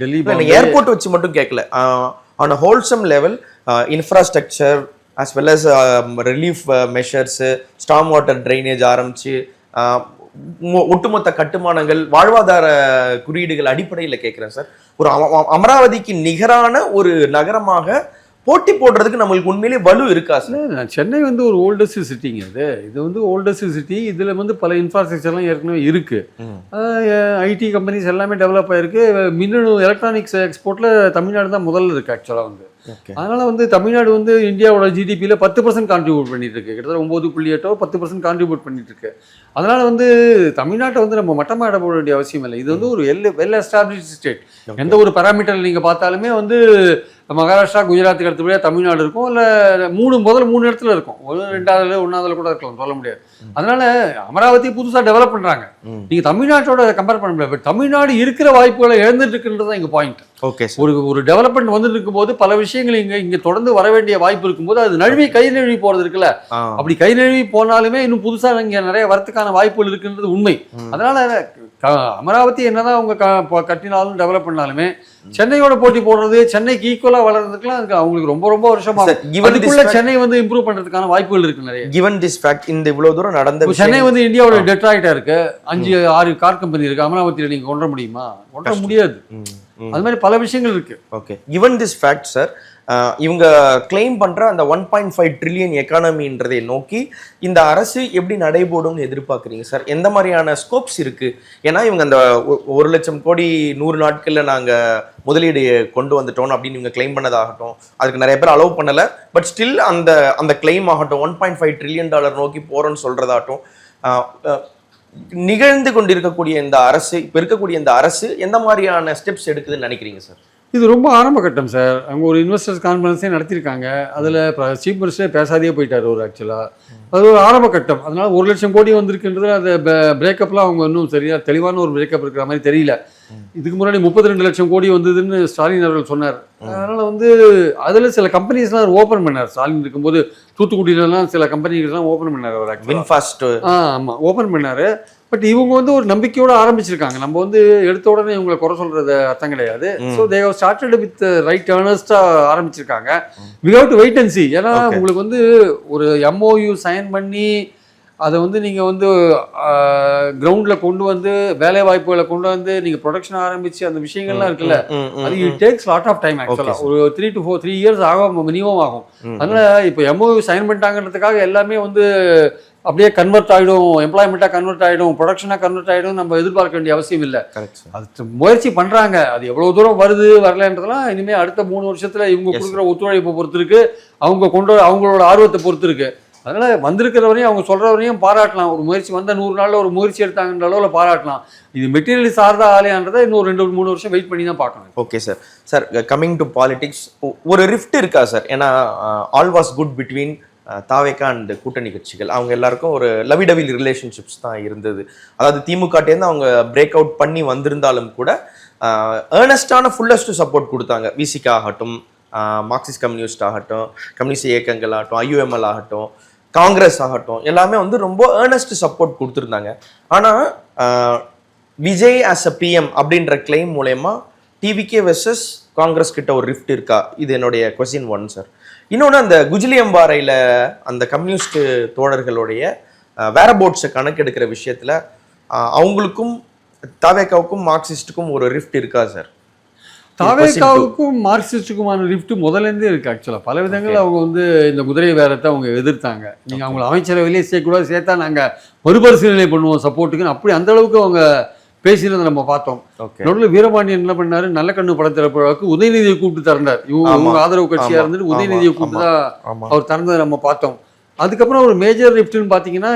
S2: டெல்லி
S1: ஏர்போர்ட் வச்சு மட்டும் கேட்கல, on a wholesome level infrastructure as well as relief measures, storm water drainage ஆரம்பிச்சு ஒட்டுமொத்த கட்டுமானங்கள், வாழ்வாதார குறியீடுகள் அடிப்படையில் கேட்குறேன் சார். ஒரு அமராவதிக்கு நிகரான ஒரு நகரமாக போட்டி போடுறதுக்கு நம்மளுக்கு உண்மையிலேயே வலு இருக்கா சார்?
S2: சென்னை வந்து ஒரு ஓல்டஸ்ட் சிட்டிங்க. இது வந்து ஓல்டஸ்ட் சிட்டி. இதில் வந்து பல இன்ஃப்ராஸ்ட்ரக்சர்லாம் ஏற்கனவே இருக்குது. ஐடி கம்பெனிஸ் எல்லாமே டெவலப் ஆகிருக்கு. மின்னணு எலக்ட்ரானிக்ஸ் எக்ஸ்போர்ட்டில் தமிழ்நாடு தான் முதல்ல இருக்குது ஆக்சுவலாக வந்து.
S1: Okay.
S2: அதனால வந்து தமிழ்நாடு வந்து இந்தியாவோட ஜிடிபியில் 10% கான்ட்ரிபியூட் பண்ணிட்டு இருக்கு, கிட்டத்தட்ட 9.8 10% கான்ட்ரிபியூட் பண்ணிட்டு இருக்கு. அதனால வந்து தமிழ்நாட்டை வந்து நம்ம மட்டமாக இட போட வேண்டிய அவசியம் இல்லை. இது வந்து ஒரு வெல் எஸ்டாப்ளிஷ்டு ஸ்டேட். எந்த ஒரு பேராமீட்டர் நீங்கள் பார்த்தாலுமே வந்து மகாராஷ்டிரா குஜராத்துக்கு அடுத்தபடியாக தமிழ்நாடு இருக்கும், இல்லை முதல் மூணு இடத்துல இருக்கும், ரெண்டாவது ஒன்றாவதுல கூட இருக்கலாம், சொல்ல முடியாது. அதனால அமராவதி புதுசாக டெவலப் பண்ணுறாங்க, நீங்கள் தமிழ்நாட்டோட கம்பேர் பண்ண முடியாது. பட் தமிழ்நாடு இருக்கிற வாய்ப்புகளை இழந்துட்டு இருக்குன்றது தான் இங்கே பாயிண்ட்.
S1: ஓகே,
S2: ஒரு டெவலப்மெண்ட் வந்துட்டு இருக்கும்போது பல விஷயங்கள் இங்க தொடர்ந்து வர வேண்டிய வாய்ப்பு இருக்கும்போது அது நழுவி கை நழுவி போறது இருக்குல்ல, அப்படி கை நழுவி போனாலுமே இன்னும் புதுசா இங்க நிறைய வரத்துக்கான வாய்ப்புகள் இருக்குன்றது உண்மை. அதனால அமராவதி என்னதான் அவங்க கட்டினாலும் டெவலப் பண்ணாலுமே சென்னையோட போட்டி போடுறது, சென்னைக்கு ஈக்குவலா வளர்றதுக்குலாம் அவங்களுக்கு ரொம்ப ரொம்ப வருஷமா அதுக்குள்ள சென்னை வந்து இம்ப்ரூவ் பண்றதுக்கான வாய்ப்புகள் இருக்கு நிறைய.
S1: given this fact, இந்த இவ்வளவு தூரம் நடந்த
S2: சென்னை வந்து இந்தியாவோட டெட்ராய்டா இருக்கு, 5-6 கார் கம்பெனி இருக்கு, அமராவதியில நீங்க கொண்டு முடியுமா? கொண்டு முடியாது. அது மாதிரி பல விஷயங்கள் இருக்கு.
S1: Okay, given this fact sir, இவங்க கிளைம் பண்ற அந்த 1.5 ட்ரில்லியன் எக்கானமின்றதை நோக்கி இந்த அரசு எப்படி நடைபோடும்னு எதிர்பார்க்குறீங்க சார்? எந்த மாதிரியான ஸ்கோப்ஸ் இருக்கு? ஏன்னா இவங்க அந்த 1,00,000 கோடி 100 நாட்கள்ல நாங்க முதலீடு கொண்டு வந்துட்டோம் அப்படின்னு இவங்க கிளைம் பண்ணதாகட்டும், அதுக்கு நிறைய பேர் அலோவ் பண்ணல. பட் ஸ்டில் அந்த கிளைம் ஆகட்டும், 1.5 ட்ரில்லியன் டாலர் நோக்கி போறோன்னு சொல்றதாகட்டும், நிகழ்ந்து கொண்டிருக்கக்கூடிய இந்த அரசு, இப்போ இருக்கக்கூடிய இந்த அரசு எந்த மாதிரியான ஸ்டெப்ஸ் எடுக்குதுன்னு நினைக்கிறீங்க சார்?
S2: இது ரொம்ப ஆரம்ப கட்டம் சார். அவங்க ஒரு இன்வெஸ்டர்ஸ் கான்ஃபரன்ஸே நடத்தியிருக்காங்க, அதில் சீஃப் மினிஸ்டரே பேசாதே போயிட்டார் ஒரு ஆக்சுவலாக. அது ஒரு ஆரம்ப கட்டம். அதனால 1,00,000 கோடி வந்திருக்குன்றது அது பிரேக்கப்லாம் அவங்க இன்னும் சரியாக தெளிவான ஒரு பிரேக்கப் இருக்கிற மாதிரி தெரியல. இதுக்கு முன்னாடி 32 லட்சம் கோடி வந்ததுன்னு ஸ்டாலின் அவர்கள் சொன்னார். அதனால் வந்து அதில் சில கம்பெனிஸ்லாம் ஓப்பன் பண்ணார் ஸ்டாலின் இருக்கும்போது. தூத்துக்குடியிலலாம் சில கம்பெனிகள்லாம் ஓப்பன் பண்ணார் அவர் ஆக்சுவலாக. ஆமாம், ஓப்பன் பண்ணார். பட் இவங்க வந்து ஒரு நம்பிக்கையோடு ஆரம்பிச்சிருக்காங்க. நம்ம வந்து எடுத்த உடனே இவங்களை குறை சொல்றது அர்த்தம் கிடையாது. So they have started with right ஏர்னஸ்டாக ஆரம்பிச்சிருக்காங்க. We have to wait and see. ஏன்னா உங்களுக்கு வந்து ஒரு MOU சைன் பண்ணி அதை வந்து நீங்கள் வந்து கிரவுண்டில் கொண்டு வந்து வேலை வாய்ப்புகளை கொண்டு வந்து நீங்கள் ப்ரொடக்ஷன் ஆரம்பித்து அந்த விஷயங்கள்லாம் இருக்குல்ல, அது it takes lot of time ஆக்சுவலாக. ஒரு 3 இயர்ஸ் ஆகும், மினிமம் ஆகும். அதனால் இப்போ MOU சைன் பண்ணிட்டாங்கன்றதுக்காக எல்லாமே வந்து அப்படியே கன்வெர்ட் ஆகிடும், எம்ப்ளாய்மெண்ட்டாக கன்வெர்ட் ஆகிடும், ப்ரொடக்ஷனாக கன்வெர்ட் ஆகிடும் நம்ம எதிர்பார்க்க வேண்டிய அவசியம் இல்லை. அது முயற்சி பண்ணுறாங்க. அது எவ்வளோ தூரம் வருது வரலன்றதுலாம் இனிமேல் அடுத்த 3 வருஷத்தில் இவங்க கொடுக்குற ஒத்துழைப்பை பொறுத்து இருக்கு, அவங்களோட ஆர்வத்தை பொறுத்து இருக்கு. அதனால் வந்திருக்கிறவரையும் அவங்க சொல்கிறவரையும் பாராட்டலாம். ஒரு முயற்சி வந்த 100 நாளில் ஒரு முயற்சி எடுத்தாங்கன்ற அளவில் பாராட்டலாம். இது மெட்டீரியல் சார்ந்த ஆலையான்றதை இன்னும் 2-3 வருஷம் வெயிட் பண்ணி தான் பார்க்கணும்.
S1: Okay sir. Sir, coming to politics, ஒரு ரிஃப்ட் இருக்கா சார்? ஏன்னா all was good between TVK and கூட்டணி கட்சிகள். அவங்க எல்லாருக்கும் ஒரு லவிடவில் ரிலேஷன்ஷிப்ஸ் தான் இருந்தது. அதாவது திமுகட்டேருந்து அவங்க பிரேக் அவுட் பண்ணி வந்திருந்தாலும் கூட ஏர்னஸ்டான ஃபுல்லஸ்ட் சப்போர்ட் கொடுத்தாங்க. விசிகா ஆகட்டும், மார்க்சிஸ்ட் கம்யூனிஸ்ட் ஆகட்டும், கம்யூனிஸ்ட் இயக்கங்கள் ஆகட்டும், IUML ஆகட்டும், காங்கிரஸ் ஆகட்டும், எல்லாமே வந்து ரொம்ப ஏர்னஸ்ட் சப்போர்ட் கொடுத்துருந்தாங்க. ஆனால் விஜய் ஆஸ் அ PM அப்படின்ற கிளைம் மூலயமா டிவிகே வெர்சஸ் காங்கிரஸ் கிட்ட ஒரு ரிஃப்ட் இருக்கா? இது என்னுடைய கொஸ்டின் 1 சார். இன்னொன்று, அந்த குஜிலியம்பாறையில் அந்த கம்யூனிஸ்ட் தோழர்களுடைய வேரபோட்ஸை கணக்கெடுக்கிற விஷயத்தில் அவங்களுக்கும் தாவேகாவுக்கும் மார்க்சிஸ்டுக்கும் ஒரு ரிஃப்ட் இருக்கா சார்?
S2: தாவேகாவுக்கும் மார்க்சிஸ்டுக்குமான ரிஃப்ட் முதலேருந்தே இருக்குது ஆக்சுவலாக. பல விதங்கள் அவங்க வந்து இந்த குதிரை வேரத்தை அவங்க எதிர்த்தாங்க. நீங்கள் அவங்கள அமைச்சரவையிலே சேர்க்கக்கூடாது, சேர்த்தா நாங்கள் மறுபரிசீலனை பண்ணுவோம் சப்போர்ட்டுக்குன்னு, அப்படி அந்த அளவுக்கு அவங்க பேசினதை நம்ம பார்த்தோம். நடுவில் வீரபாண்டியன் என்ன பண்ணாரு, நல்ல கண்ணு படத்திறப்பழக்கு உதயநிதியை கூப்பிட்டு திறந்தார். இவங்க ஆதரவு கட்சியாக இருந்துட்டு உதயநிதியை கூப்பிட்டு தான் அவர் திறந்ததை நம்ம பார்த்தோம். அதுக்கப்புறம் ஒரு மேஜர் ரிஃப்ட்னு பார்த்தீங்கன்னா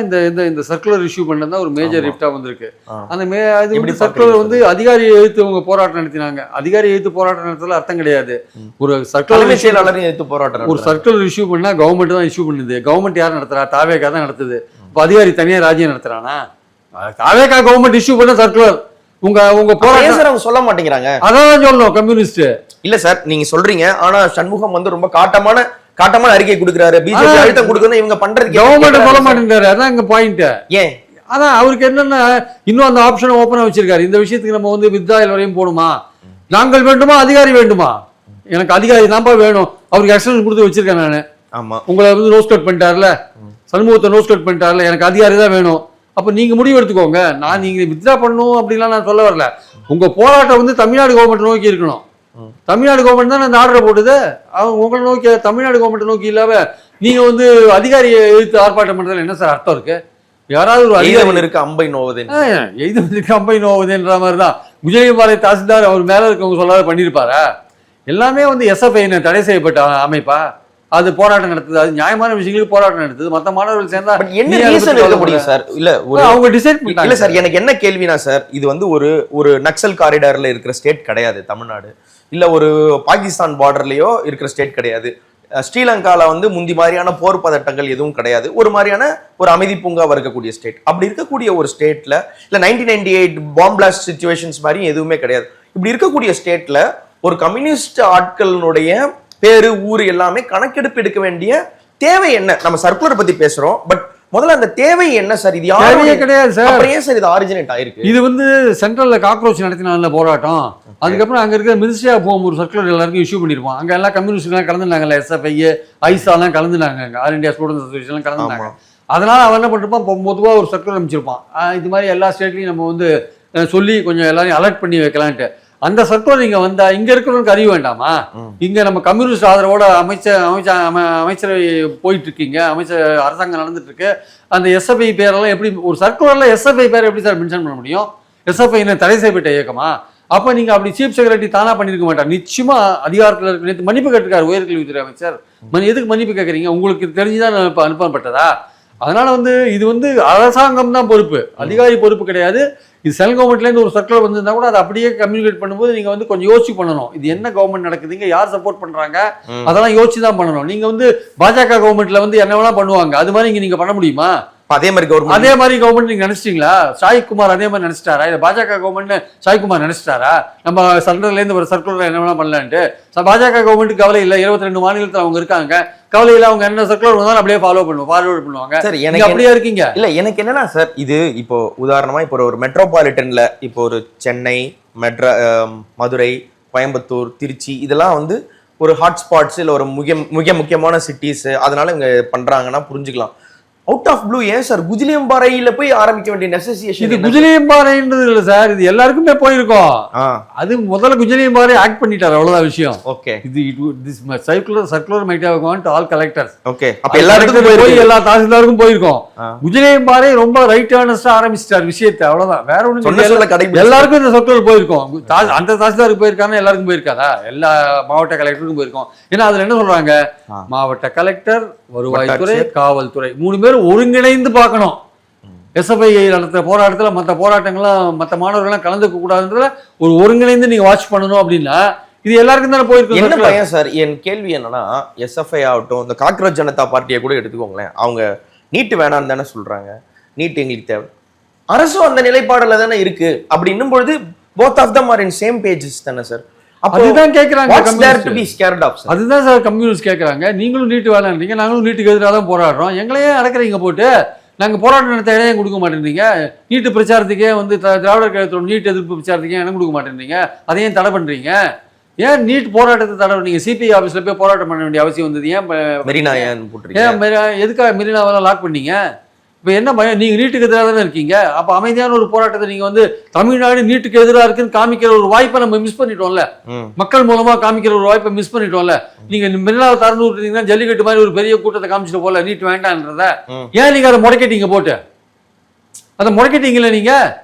S2: இந்த சர்க்குலர் இஷ்யூ பண்ணதான் ஒரு மேஜர் ரிஃப்டாக வந்திருக்கு. அந்த சர்க்குலர் வந்து அதிகாரியை எழுத்து அவங்க போராட்டம் நடத்தினாங்க. அதிகாரி எழுத்து போராட்டம் நடத்தல அர்த்தம் கிடையாது. ஒரு சர்க்குலர் இஷ்யூ பண்ணா கவர்மெண்ட் தான் இஷ்யூ பண்ணுது. கவர்மெண்ட் யார் நடத்துறா? தாவேகா தான் நடத்துது. இப்போ அதிகாரி தனியாக ராஜ்யம் நடத்துறானா? தாவேகா கவர்மெண்ட் இஷ்யூ பண்ண சர்க்குலர் உங்க போராட்டம்
S1: சொல்ல மாட்டேங்கிறாங்க.
S2: அதான் சொல்லணும் கம்யூனிஸ்ட்
S1: இல்ல சார், நீங்க சொல்றீங்க. ஆனா சண்முகம் வந்து ரொம்ப காட்டமான அறிக்கை கொடுக்குறாரு. பிஜேபி அழுத்தம் கொடுக்கணும், இவங்க பண்றது
S2: கவர்மெண்ட் சொல்ல மாட்டேங்கிறாரு. அதான் இங்க பாயிண்ட்.
S1: ஏன்?
S2: அதான் அவருக்கு என்னன்னா இன்னும் அந்த ஆப்ஷனை ஓப்பனா வச்சிருக்காரு. இந்த விஷயத்துக்கு நம்ம வந்து வித்ட்ராயல் வரையும் போகணுமா? நாங்கள் வேண்டுமா அதிகாரி வேண்டுமா? எனக்கு அதிகாரி தான்ப்பா வேணும். அவருக்கு எக்ஸ்டென்ஷன் கொடுத்து வச்சிருக்கேன் நான்.
S1: ஆமா,
S2: உங்களை வந்து நோஸ் கட் பண்ணிட்டார்ல, சண்முகத்தை நோஸ் கட் பண்ணிட்டார்ல, எனக்கு அதிகாரி தான் வேணும். அப்போ நீங்கள் முடிவு எடுத்துக்கோங்க. நான் நீங்கள் வித்ட்ரா பண்ணணும் அப்படின்லாம் நான் சொல்ல வரல. உங்கள் போராட்டம் வந்து தமிழ்நாடு கவர்மெண்ட் நோக்கி இருக்கணும். தமிழ்நாடு கவர்மெண்ட் தான் அந்த ஆர்டரை போட்டுது. அவங்க உங்களை நோக்கி, தமிழ்நாடு கவர்மெண்ட் நோக்கி இல்லாம நீங்கள் வந்து அதிகாரியை எழுத்து ஆர்ப்பாட்டம் பண்ணுறதுல என்ன சார் அர்த்தம் இருக்கு? யாராவது ஒரு அதிகாரி
S1: இருக்கு அம்பை நோவதே
S2: அம்பை நோவதேன்ற மாதிரி தான். விஜயபாலை தாசில்தார் அவர் மேலே இருக்கவங்க சொல்லாத பண்ணியிருப்பாரா? எல்லாமே வந்து எஸ்எஃப்ஐ தடை செய்யப்பட்ட அமைப்பா, அது போராட்டம் நடத்துது, அது நியாயமான விஷயங்களுக்கு போராட்டம் நடத்துது. மற்ற மாணவர்கள் சேர்ந்தா
S1: என்ன ரீசன் இருக்க முடியும் சார்? இல்ல
S2: அவங்க டிசைட் பண்ணிட்டாங்க.
S1: இல்ல சார், எனக்கு என்ன கேள்வினா சார், இது வந்து ஒரு நக்சல் காரிடார்ல இருக்கிற ஸ்டேட் கிடையாது தமிழ்நாடு, இல்ல ஒரு பாகிஸ்தான் பார்டர்லயோ இருக்கிற ஸ்டேட் கிடையாது, ஸ்ரீலங்கால வந்து முந்தி மாதிரியான போர் பதட்டங்கள் எதுவும் கிடையாது, ஒரு மாதிரியான ஒரு அமைதி பூங்காவா இருக்கக்கூடிய ஸ்டேட். அப்படி இருக்கக்கூடிய ஒரு ஸ்டேட்ல இல்ல 1998 பாம் பிளாஸ்ட் சிச்சுவேஷன்ஸ் மாதிரி எதுவுமே கிடையாது. இப்படி இருக்கக்கூடிய ஸ்டேட்ல ஒரு கம்யூனிஸ்ட் ஆட்களுடைய பேரு ஊரு எல்லாமே கணக்கெடுப்பு எடுக்க வேண்டிய தேவை என்ன? நம்ம சர்க்குலர் பத்தி பேசுறோம், பட் முதல்ல அந்த தேவை என்ன சார்? இது யாருமே
S2: கிடையாது சார்.
S1: அப்புறம் ஏன் சார் இது ஆரிஜினேட் ஆயிருக்கு?
S2: இது வந்து சென்ட்ரல்ல காக்ரோச் நடத்தினால போராட்டம். அதுக்கப்புறம் அங்க இருக்கிற மினிஸ்ட்ரி ஆஃப் ஹோம் ஒரு சர்க்குலர் எல்லாருக்கும் இஷ்யூ பண்ணிருப்போம். அங்க எல்லாம் கம்யூனிஸ்ட் எல்லாம் கலந்துனாங்கல்ல, எஸ்எஃப்ஐ, ஐசா எல்லாம் கலந்துனாங்க, ஆல் இந்தியா ஸ்டூடெண்ட்ஸ் அசோசியேஷன் எல்லாம் கலந்துனாங்க. அதனால அவன் என்ன பண்ணிருப்பான், பொதுவாக ஒரு சர்க்குலர் அமைச்சிருப்பான், இது மாதிரி எல்லா ஸ்டேட்லையும் நம்ம வந்து சொல்லி கொஞ்சம் எல்லாரையும் அலர்ட் பண்ணி வைக்கலான்ட்டு. அந்த சர்க்குலர் இங்க வந்தா இங்க இருக்கிறவங்களுக்கு அறிய வேண்டாமா? இங்க நம்ம கம்யூனிஸ்ட் ஆதரவோட அமைச்சரை போயிட்டு இருக்கீங்க, அமைச்சர் அரசாங்கம் நடந்துட்டு இருக்கு. அந்த எஸ்எஃப்ஐ பேரெல்லாம் எப்படி ஒரு சர்க்குலர்ல எஸ்எஃப்ஐ பேர் எப்படி சார் மென்ஷன் பண்ண முடியும்? எஸ்எஃப்ஐ தடை செய்யப்பட்ட இயக்கமா? அப்ப நீங்க அப்படி சீஃப் செக்ரட்டரி தானா பண்ணிருக்க மாட்டார். நிச்சயமா அதிகாரத்தில் இருக்கு. நேற்று மன்னிப்பு கேட்டிருக்காரு உயர்கல்வித்துறை அமைச்சர். எதுக்கு மன்னிப்பு கேட்கறீங்க? உங்களுக்கு தெரிஞ்சுதான் அனுப்பப்பட்டதா? அதனால வந்து இது வந்து அரசாங்கம் தான் பொறுப்பு, அதிகாரி பொறுப்பு கிடையாது. இது சென்ட்ரல் கவர்மெண்ட்லேருந்து ஒரு சர்க்குலர் வந்திருந்தா கூட அதை அப்படியே கம்யூனிகேட் பண்ணும்போது நீங்க வந்து கொஞ்சம் யோசிச்சு பண்ணணும். இது என்ன கவர்மெண்ட் நடக்குதுங்க, யார் சப்போர்ட் பண்றாங்க, அதெல்லாம் யோசிச்சு தான் பண்ணணும். நீங்க வந்து பாஜக கவர்மெண்ட்ல வந்து என்ன வேணா பண்ணுவாங்க, அது மாதிரி நீங்க பண்ண முடியுமா?
S1: அதே மாதிரி கவர்மெண்ட்
S2: நீங்க நினைச்சிட்டீங்களா? சாய்குமார் அதே மாதிரி நினைச்சிட்டாரா? இல்ல பாஜக கவர்மெண்ட் சாய்குமார் நினைச்சிட்டாரா நம்ம சென்ட்ரல்ல இருந்து ஒரு சர்க்குலர் என்ன வேணா பண்ணலான்ட்டு? பாஜக கவர்மெண்ட் கவலை இல்லை, 22 மாநிலத்தில் அவங்க இருக்காங்க, கவலையில அவங்க என்ன சர்க்குலர் வந்தாலும் அப்படியே ஃபார்வர்ட் பண்ணுவாங்க.
S1: சார் எனக்கு
S2: அப்படியே இருக்கீங்க.
S1: இல்ல எனக்கு என்னன்னா சார், இது இப்போ உதாரணமா இப்போ ஒரு மெட்ரோபாலிட்டன்ல இப்போ ஒரு சென்னை, மதுரை, கோயம்புத்தூர், திருச்சி இதெல்லாம் வந்து ஒரு ஹாட்ஸ்பாட்ஸ் இல்ல ஒரு மிக முக்கியமான சிட்டிஸ், அதனால இவங்க பண்றாங்கன்னா புரிஞ்சுக்கலாம். அவுட் ஆஃப் ப்ளூ ஏன் சார் குஜிலியம்பாறையில போய் ஆரம்பிக்க வேண்டிய நெசசியேஷன்?
S2: இது குஜிலியம்பாறைன்றது இல்ல சார், இது எல்லாருக்குமே போயிருக்கோம். அது முதல்ல குஜிலியம்பாறை ஆக்ட் பண்ணிட்டாரு, அவ்வளவுதான் விஷயம். ஓகே, இது circular might have Khan to all collectors.
S1: Okay, அப்ப எல்லாருக்கும்
S2: போய் எல்லா தாசில்தாருக்கும் போயிருக்கோம். குஜிலியம்பாறை ரொம்ப ரைட் ஆனஸ்டா ஆரம்பிச்சிட்டார் விஷயத்தை, அவ்வளவுதான். வேற ஒண்ணு, எல்லாருக்கும் இந்த சர்க்குலர் போயிருக்கோம். அந்த தாசில்தாருக்கு போயிருக்காங்க, எல்லாருக்கும் போயிருக்காதா? எல்லா மாவட்ட கலெக்டருக்கும் போயிருக்கோம். ஏன்னா அதுல என்ன சொல்றாங்க, மாவட்ட கலெக்டர், வருவாய்த்துறை, காவல்துறை 3 பேரும் ஒருங்கிணைந்து பார்க்கணும். எஸ்எஃப்ஐ நடத்துற போராட்டத்துல மற்ற போராட்டங்கள்லாம் மற்ற மாணவர்கள்லாம் கலந்துக்க கூடாதுன்றத ஒரு ஒருங்கிணைந்து நீங்க வாட்ச் பண்ணணும். அப்படின்னா இது எல்லாருக்கும் தானே போயிருக்கு.
S1: என்ன பையன் சார், என் கேள்வி என்னன்னா, எஸ்எஃப்ஐ ஆகட்டும், இந்த காக்ரோச் ஜனதா பார்ட்டியை கூட எடுத்துக்கோங்களேன், அவங்க நீட்டு வேணான்னு தானே சொல்றாங்க. நீட் எங்களுக்கு தேவை, அரசும் அந்த நிலைப்பாடுல தானே இருக்கு. அப்படின்னும் பொழுது both of them are in same pages தானே சார்?
S2: அதுதான் கேக்குறாங்க,
S1: அதுதான்
S2: சார் கம்யூனிஸ்ட் கேக்குறாங்க. நீங்களும் நீட்டு வேலைன்றீங்க, நாங்களும் நீட்டுக்கு எதிராக தான் போராடுறோம், எங்களையே அடக்குறீங்க போட்டு, நாங்க போராட்டம் நடத்த இடையே கொடுக்க மாட்டேன்றீங்க. நீட்டு பிரச்சாரத்துக்கே வந்து திராவிடர் கழகத்தோட நீட் எதிர்ப்பு பிரச்சாரத்துக்கே இடம் கொடுக்க மாட்டேன்றீங்க, அதையும் தடை பண்றீங்க. ஏன் நீட் போராட்டத்தை தடை பண்ணீங்க? சிபிஐ ஆஃபீஸ்ல போய் போராட்டம் பண்ண வேண்டிய அவசியம் வந்தது ஏன்?
S1: மெரினா
S2: எதுக்காக மெரினாவெல்லாம் லாக் பண்ணீங்க? இப்போ என்ன பயம்? நீங்க நீட்டுக்கு எதிராக தானே இருக்கீங்க. அப்ப அமைதியான ஒரு போராட்டத்தை நீங்க வந்து தமிழ்நாடு நீட்டுக்கு எதிராக இருக்குன்னு காமிக்கிற ஒரு வாய்ப்பை நம்ம மிஸ் பண்ணிட்டோம்ல, மக்கள் மூலமா காமிக்கிற ஒரு வாய்ப்பை மிஸ் பண்ணிட்டோம்ல. நீங்க மெரினாவை திறந்து விட்டுட்டீங்கன்னா ஜல்லிக்கட்டு மாதிரி ஒரு பெரிய கூட்டத்தை காமிச்சிட்டு போல நீட் வேண்டான்றத. ஏன் நீங்க அதை முடக்கிட்டீங்க போட்டு? அதை முடக்கிட்டீங்களே நீங்க.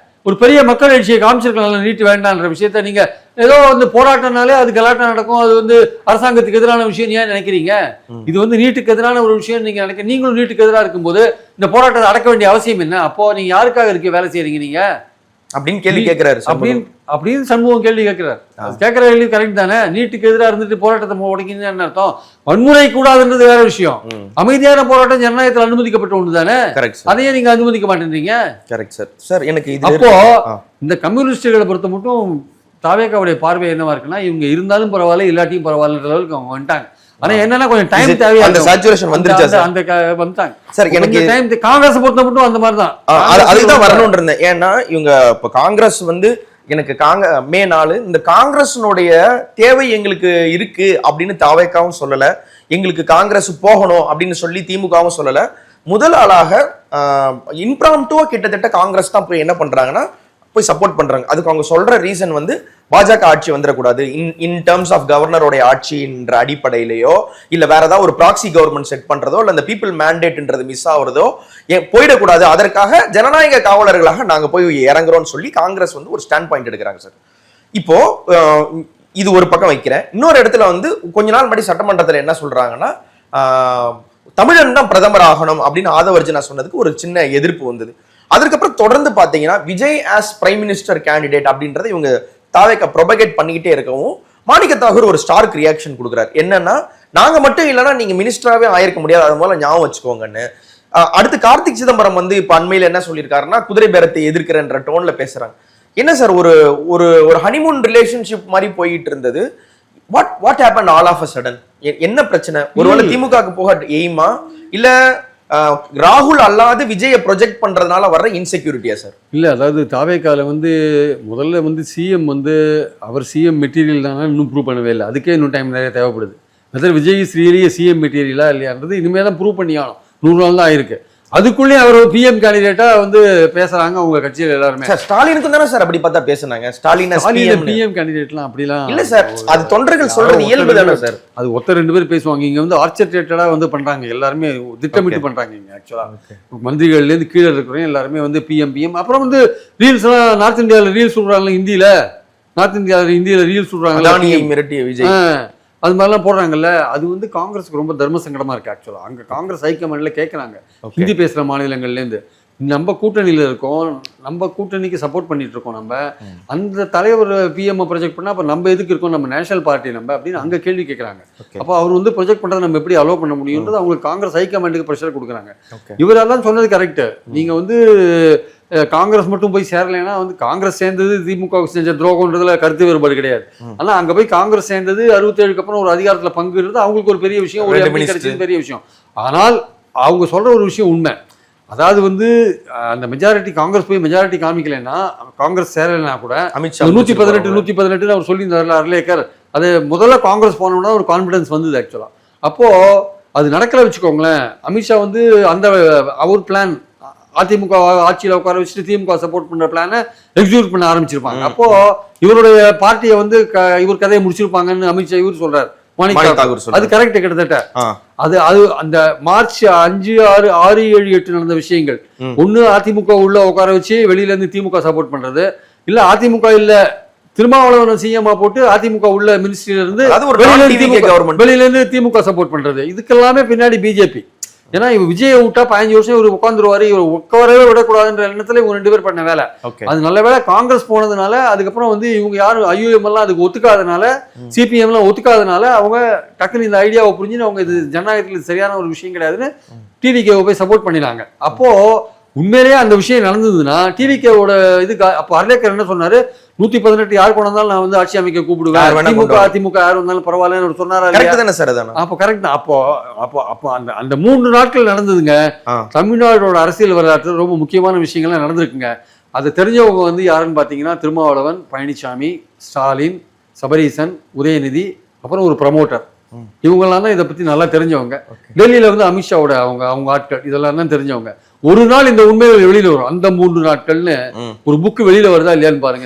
S2: ஒரு பெரிய மக்கள் எழுச்சியை காமிச்சிருக்கலாம் நீட்டு வேண்டான்ற விஷயத்த. நீங்க ஏதோ வந்து போராட்டம்னாலே அது கலாட்டம் நடக்கும், அது வந்து அரசாங்கத்துக்கு எதிரான விஷயம் ஏன் நினைக்கிறீங்க? இது வந்து நீட்டுக்கு எதிரான ஒரு விஷயம் நீங்க நினைக்க. நீங்களும் நீட்டுக்கு எதிராக இருக்கும்போது இந்த போராட்டத்தை அடக்க வேண்டிய அவசியம் என்ன? அப்போ நீங்க யாருக்காக இருக்க வேலை செய்யறீங்க நீங்க
S1: அப்படின்னு கேள்வி கேட்கிறாரு.
S2: அப்படின்னு சண்முகம் கேள்வி கேட்கிறார். கேட்கிற கேள்வி கரெக்ட் தானே. நீட்டுக்கு எதிராக இருந்துட்டு போராட்டத்தை உடைக்கணும்னு என்ன அர்த்தம்? வன்முறை கூடாதுன்றது வேற விஷயம். அமைதியான போராட்டம் ஜனநாயகத்தில் அனுமதிக்கப்பட்ட ஒன்று தானே, அதையே நீங்க அனுமதிக்க மாட்டேன்றீங்க.
S1: Correct sir. சார் எனக்கு
S2: அப்போ இந்த கம்யூனிஸ்டுகளை பொறுத்த மட்டும் தாவேக்காவுடைய பார்வை என்னவா இருக்குன்னா, இவங்க இருந்தாலும் பரவாயில்ல இல்லாட்டியும் பரவாயில்ல அளவுக்கு அவங்க வந்துட்டாங்க. ஆனா என்னன்னா கொஞ்சம் டைம் தேவையா,
S1: அந்த சேச்சுரேஷன் வந்துருச்சு
S2: அந்த வந்துட்டாங்க
S1: சார். எனக்கு
S2: டைம் காங்கிரஸ் பொறுத்த மட்டும் அந்த மாதிரி தான்,
S1: அதுதான் வரணும்னு இருந்தேன். ஏன்னா இவங்க இப்ப காங்கிரஸ் வந்து எனக்கு மே 4 இந்த காங்கிரஸினுடைய தேவை எங்களுக்கு இருக்கு அப்படின்னு தாவேக்காவும் சொல்லல, எங்களுக்கு காங்கிரஸ் போகணும் அப்படின்னு சொல்லி திமுகவும் சொல்லல. முதல் ஆளாக இம்ப்ராம்டுவா கிட்டத்தட்ட காங்கிரஸ் தான் போய் என்ன பண்றாங்கன்னா போய் சப்போர்ட் பண்றாங்க. அதுக்கு அவங்க சொல்ற ரீசன் வந்து பாஜக ஆட்சி வந்துடக்கூடாது, இன் டர்ம்ஸ் ஆஃப் கவர்னருடைய ஆட்சின்ற அடிப்படையிலேயோ இல்ல வேற ஏதாவது ஒரு ப்ராக்சி கவர்மெண்ட் செட் பண்றதோ இல்ல அந்த பீப்புள் மேண்டேட்ன்றது மிஸ் ஆகுறதோ போயிடக்கூடாது, அதற்காக ஜனநாயக காவலர்களாக நாங்க போய் இறங்குறோம்னு சொல்லி காங்கிரஸ் வந்து ஒரு ஸ்டாண்ட் பாயிண்ட் எடுக்கிறாங்க சார். இப்போ இது ஒரு பக்கம் வைக்கிறேன். இன்னொரு இடத்துல வந்து கொஞ்ச நாள் முன்னாடி சட்டமன்றத்துல என்ன சொல்றாங்கன்னா தமிழன் தான் பிரதமர் ஆகணும் அப்படின்னு ஆதவர்ஜனா சொன்னதுக்கு ஒரு சின்ன எதிர்ப்பு வந்தது. அதற்கப்புறம் தொடர்ந்து பாத்தீங்கன்னா Vijay as prime minister candidate அப்படின்றத இவங்க தாவேக்கா ப்ரொபகேட் பண்ணிக்கிட்டே இருக்கவும் மாணிக்க தாகூர் ஒரு ஸ்டார்க் ரியாக்ஷன் கொடுக்குறாரு. என்னன்னா நாங்க மட்டும் இல்லைன்னா நீங்க மினிஸ்டராகவே ஆயிருக்க முடியாது, அது போல ஞாபகம் வச்சுக்கோங்கன்னு. அடுத்து கார்த்திக் சிதம்பரம் வந்து இப்ப அண்மையில என்ன சொல்லியிருக்காருன்னா குதிரை பேரத்தை எதிர்க்கிறன்ற டோன்ல பேசுறாங்க. என்ன சார் ஒரு ஒரு ஒரு ஹனிமூன் ரிலேஷன்ஷிப் மாதிரி போயிட்டு இருந்தது. What happen all of a sudden? என்ன பிரச்சனை? ஒருவேளை திமுகவுக்கு போக எய்மா இல்ல ராகுல் அல்லாது விஜயை ப்ரொஜெக்ட் பண்றதுனால வர்ற இன்செக்யூரிட்டியா சார்?
S2: இல்லை, அதாவது தாவேக்கால வந்து முதல்ல வந்து சிஎம் வந்து அவர் சிஎம் மெட்டீரியல் தானே இன்னும் ப்ரூவ் பண்ணவே இல்லை. அதுக்கே இன்னும் டைம் நிறைய தேவைப்படுது. அதாவது விஜய் ஸ்ரீலிய சிஎம் மெட்டீரியலா இல்லையான்றது இனிமேல் தான் ப்ரூவ் பண்ணி ஆகணும். 100 நாள் தான் ஆயிருக்கு. அதுக்குள்ளே அவர் பிஎம் கேண்டிடேட்டா வந்து பேசுறாங்க அவங்க கட்சியில் எல்லாருமே.
S1: சார் ஸ்டாலினுக்கு தானே சார் அப்படி பார்த்தா பேசுனாங்க. ஸ்டாலின்
S2: பிஎம் கேண்டிடேட்லாம் அப்படிலாம்
S1: இல்ல சார், அது தொண்டர்கள் சொல்றது இயல்பு தானே சார்.
S2: அது ஒருத்தர் 2 பேர் பேசுவாங்க. இங்க வந்து ஆர்ச்சர்டேட்டடா வந்து பண்றாங்க, எல்லாருமே திட்டமிட்டு பண்றாங்க. இங்க ஆக்சுவலா மந்திரிகள்ல இருந்து கீழே இருக்கிறவங்க எல்லாருமே வந்து பிஎம். அப்புறம் வந்து ரீல்ஸ் எல்லாம் நார்த் இந்தியாவில் ரீல்ஸ் சொல்றாங்க, இந்தியில ரீல்ஸ் சொல்றாங்க,
S1: மிரட்டிய விஜய்
S2: அது மாதிரிலாம் போடுறாங்கல்ல. அது வந்து காங்கிரஸுக்கு ரொம்ப தர்ம சங்கடமா இருக்கு. ஆக்சுவலா அங்க காங்கிரஸ் ஹைகமாண்ட்ல கேட்கறாங்க, ஹிந்தி பேசுற மாநிலங்கள்ல இருந்து நம்ம கூட்டணியில இருக்கோம், நம்ம கூட்டணிக்கு சப்போர்ட் பண்ணிட்டு இருக்கோம், நம்ம அந்த தலைவர் பிஎம் ப்ரொஜெக்ட் பண்ணா அப்ப நம்ம எதுக்கு இருக்கோம், நம்ம நேஷனல் பார்ட்டி நம்ம அப்படின்னு அங்க கேள்வி கேட்கறாங்க. அப்போ அவர் வந்து ப்ரொஜெக்ட் பண்றதை நம்ம எப்படி அலோவ் பண்ண முடியும்ன்றது அவங்களுக்கு காங்கிரஸ் ஹைகமாண்டுக்கு ப்ரெஷர் கொடுக்குறாங்க. இவரெல்லாம் சொன்னது கரெக்ட். நீங்க வந்து காங்கிரஸ் மட்டும் போய் சேரலைன்னா வந்து காங்கிரஸ் சேர்ந்தது திமுக செஞ்ச துரோகம்ன்றதுல கருத்து வேறுபாடு கிடையாது. ஆனா அங்க போய் காங்கிரஸ் சேர்ந்தது 67க்கு அப்புறம் ஒரு அதிகாரத்துல பங்கு இருந்தது அவங்களுக்கு ஒரு பெரிய விஷயம், ஒரு எம்பி கிடைச்சது பெரிய விஷயம். ஆனால் அவங்க சொல்ற ஒரு விஷயம் உண்மை. அதாவது வந்து அந்த மெஜாரிட்டி காங்கிரஸ் போய் மெஜாரிட்டி காமிக்கலைன்னா, காங்கிரஸ் சேரலைன்னா கூட 118 அவர் சொல்லியிருந்தாருல அர்லேக்கர், அது முதல்ல காங்கிரஸ் போனோம்னா ஒரு கான்ஃபிடன்ஸ் வந்தது ஆக்சுவலா. அப்போ அது நடக்கல வச்சுக்கோங்களேன். அமித்ஷா வந்து அந்த அவர் பிளான் அதிமுக ஆட்சியில் உட்கார வச்சுட்டு திமுக சப்போர்ட் பண்ற பிளானை எக்ஸிக்யூட் பண்ண ஆரம்பிச்சிருப்பாங்க. அப்போ இவருடைய பார்ட்டியை வந்து இவர் கதையை முடிச்சிருப்பாங்கன்னு அமித்ஷா இவர் சொல்றாரு, மாணிக் தாகூர். அது கரெக்ட். கிட்டத்தட்ட அது அந்த மார்ச் 5, 6, 7, 8 நடந்த விஷயங்கள். ஒண்ணு அதிமுக உள்ள உட்கார வச்சு வெளியில இருந்து திமுக சப்போர்ட் பண்றது, இல்ல அதிமுக இல்ல திருமாவளவன் சிஎம்மா போட்டு அதிமுக உள்ள மினிஸ்ட்ரியில இருந்து வெளியில இருந்து திமுக சப்போர்ட் பண்றது. இதுக்கெல்லாமே பின்னாடி பிஜேபி. ஏன்னா இவ விஜயை விட்டா 15 வருஷம் இவர் உட்காந்துருவாரு, இவர் உட்காரவே விடக்கூடாதுன்ற எண்ணத்துல இவங்க 2 பேர் பண்ண வேலை. அது நல்ல வேலை காங்கிரஸ் போனதுனால, அதுக்கப்புறம் வந்து இவங்க யாரும் ஐயூஎம் எல்லாம் அதுக்கு ஒத்துக்காதனால, சிபிஎம் எல்லாம் ஒத்துக்காதனால அவங்க டக்குனு இந்த ஐடியாவை புரிஞ்சுன்னு அவங்க இது ஜனநாயகத்தில் சரியான ஒரு விஷயம் கிடையாதுன்னு டிவிகேவை போய் சப்போர்ட் பண்ணினாங்க. அப்போ உண்மையிலேயே அந்த விஷயம் நடந்ததுன்னா டிவிகேவோட இதுக்கு அப்போ அர்லேக்கர் என்ன சொன்னாரு, 118 யார் கொண்டாலும் நான் வந்து ஆட்சி அமைக்க கூப்பிடுவேன், அதிமுக யார் வந்தாலும் பரவாயில்லன்னு சொன்னாரா? அப்போ கரெக்ட் தான். அப்போ அந்த 3 நாட்கள் நடந்ததுங்க. தமிழ்நாடோட அரசியல் வரலாற்று ரொம்ப முக்கியமான விஷயங்கள்லாம் நடந்திருக்குங்க. அது தெரிஞ்சவங்க வந்து யாருன்னு பாத்தீங்கன்னா திருமாவளவன், பழனிசாமி, ஸ்டாலின், சபரீசன், உதயநிதி, அப்புறம் ஒரு ப்ரமோட்டர். இவங்கெல்லாம் தான் இதை பத்தி நல்லா தெரிஞ்சவங்க. டெல்லியில வந்து அமித்ஷாவோட அவங்க ஆட்கள் இதெல்லாம் தான் தெரிஞ்சவங்க. ஒரு நாள் இந்த உண்மைகள் வெளியில வரும். அந்த 3 நாட்கள்னு ஒரு புக் வெளியில வருதா இல்லையான்னு பாருங்க.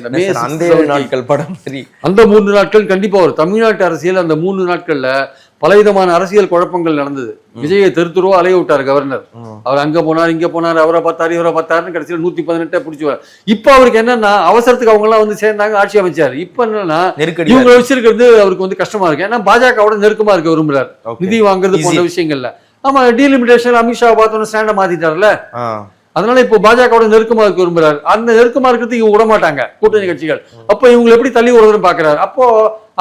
S2: அந்த 3 நாட்கள் கண்டிப்பா வரும். தமிழ்நாட்டு அரசியல் அந்த 3 நாட்கள்ல பலவிதமான அரசியல் குழப்பங்கள் நடந்தது. விஜயை தெருத்துருவா அலைய விட்டார் கவர்னர். அவர் அங்க போனார், இங்க போனார், அவரை பார்த்தாரு, இவரை பார்த்தாருன்னு கடைசியில் 118 பிடிச்சுவார். இப்ப அவருக்கு என்னன்னா அவசரத்துக்கு அவங்க எல்லாம் வந்து சேர்ந்தாங்க, ஆட்சி அமைச்சாரு. இப்ப என்னன்னா இவங்க வச்சிருக்கிறது அவருக்கு வந்து கஷ்டமா இருக்கு. ஏன்னா பாஜகவோட நெருக்கமா இருக்க விரும்புறாரு, நிதி வாங்குறது போன்ற விஷயங்கள்ல. ஆமா, டீலிமிட்டேஷன் அமித்ஷா பார்த்தோன்னு ஸ்டாண்ட மாத்திட்டார்ல. அதனால இப்போ பாஜகவோட நெருக்கமா இருக்க விரும்புறாரு. அந்த நெருக்கமா இருக்கிறது இவங்க விட மாட்டாங்க கூட்டணி கட்சிகள். அப்ப இவங்க எப்படி தள்ளி விடுறதுன்னு பாக்குறாரு. அப்போ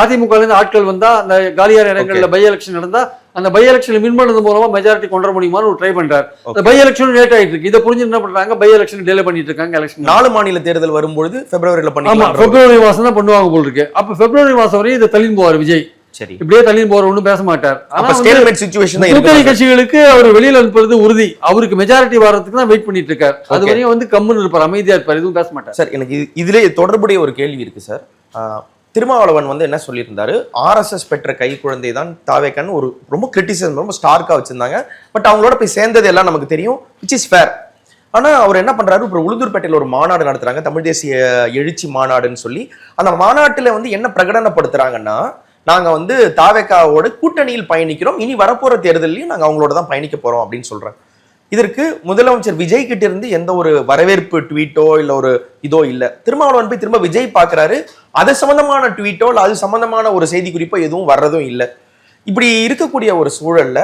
S2: அதிமுக இருந்து ஆட்கள் வந்தா, அந்த காலியான இடங்கள்ல பை எலெக்ஷன் நடந்தா அந்த பை எலெக்ஷன் வின் பண்ணது மூலமா மெஜாரிட்டி கொண்டு வர முடியுமான்னு ஒரு ட்ரை பண்றாரு. அந்த பை எலெக்ஷன் லேட் ஆயிட்டு இருக்கு. இதை புரிஞ்சு என்ன பண்றாங்க, பை எலெக்ஷன் டிலே பண்ணிட்டு இருக்காங்க. எலெக்ஷன் 4
S1: மாநில தேர்தல் வரும்போது பிப்ரவரியில
S2: பிப்ரவரி மாசம் தான் பண்ணுவாங்க போல் இருக்கு. அப்ப பிப்ரவரி மாசம் வரையும் இதை தள்ளின்னு போவார் விஜய்.
S1: சரி,
S2: இப்படியே தள்ளின்னு போற ஒன்றும் பேச மாட்டார். கூட்டணி கட்சிகளுக்கு அவர் வெளியில அனுப்புறது உறுதி. அவருக்கு மெஜாரிட்டி வர்றதுக்கு தான் வெயிட் பண்ணிட்டு இருக்காரு. அது வரையும் வந்து கம்முன்னு இருப்பார், அமைதியா இருப்பார், எதுவும் பேச மாட்டார்.
S1: சார், எனக்கு இதுல தொடர்புடைய ஒரு கேள்வி இருக்கு சார். திருமாவளவன் வந்து என்ன சொல்லியிருந்தாரு, ஆர்எஸ்எஸ் பெற்ற கை குழந்தை தான் தாவேக்கான்னு ஒரு ரொம்ப கிரிட்டிசிசம் ரொம்ப ஸ்டார்க்கா வச்சிருந்தாங்க. பட் அவங்களோட போய் சேர்ந்தது எல்லாம் நமக்கு தெரியும், விச் இஸ் ஃபேர். ஆனா அவர் என்ன பண்றாரு, இப்போ உளுந்தூர்பேட்டையில் ஒரு மாநாடு நடத்துறாங்க, தமிழ் தேசிய எழுச்சி மாநாடுன்னு சொல்லி. அந்த மாநாட்டுல வந்து என்ன பிரகடனப்படுத்துறாங்கன்னா, நாங்க வந்து தாவேக்காவோட கூட்டணியில் பயணிக்கிறோம், இனி வரப்போற தேர்தலையும் நாங்க அவங்களோட தான் பயணிக்க போறோம் அப்படின்னு சொல்றாங்க. இதற்கு முதலமைச்சர் விஜய் கிட்ட இருந்து எந்த ஒரு வரவேற்பு ட்வீட்டோ இல்ல ஒரு இதோ இல்ல. திருமாவளவன் போய் திரும்ப விஜய் பாக்குறாரு, அது சம்பந்தமான ட்வீட்டோ இல்ல அது சம்பந்தமான ஒரு செய்தி குறிப்போ எதுவும் வர்றதும் இல்ல. இப்படி இருக்கக்கூடிய ஒரு சூழல்ல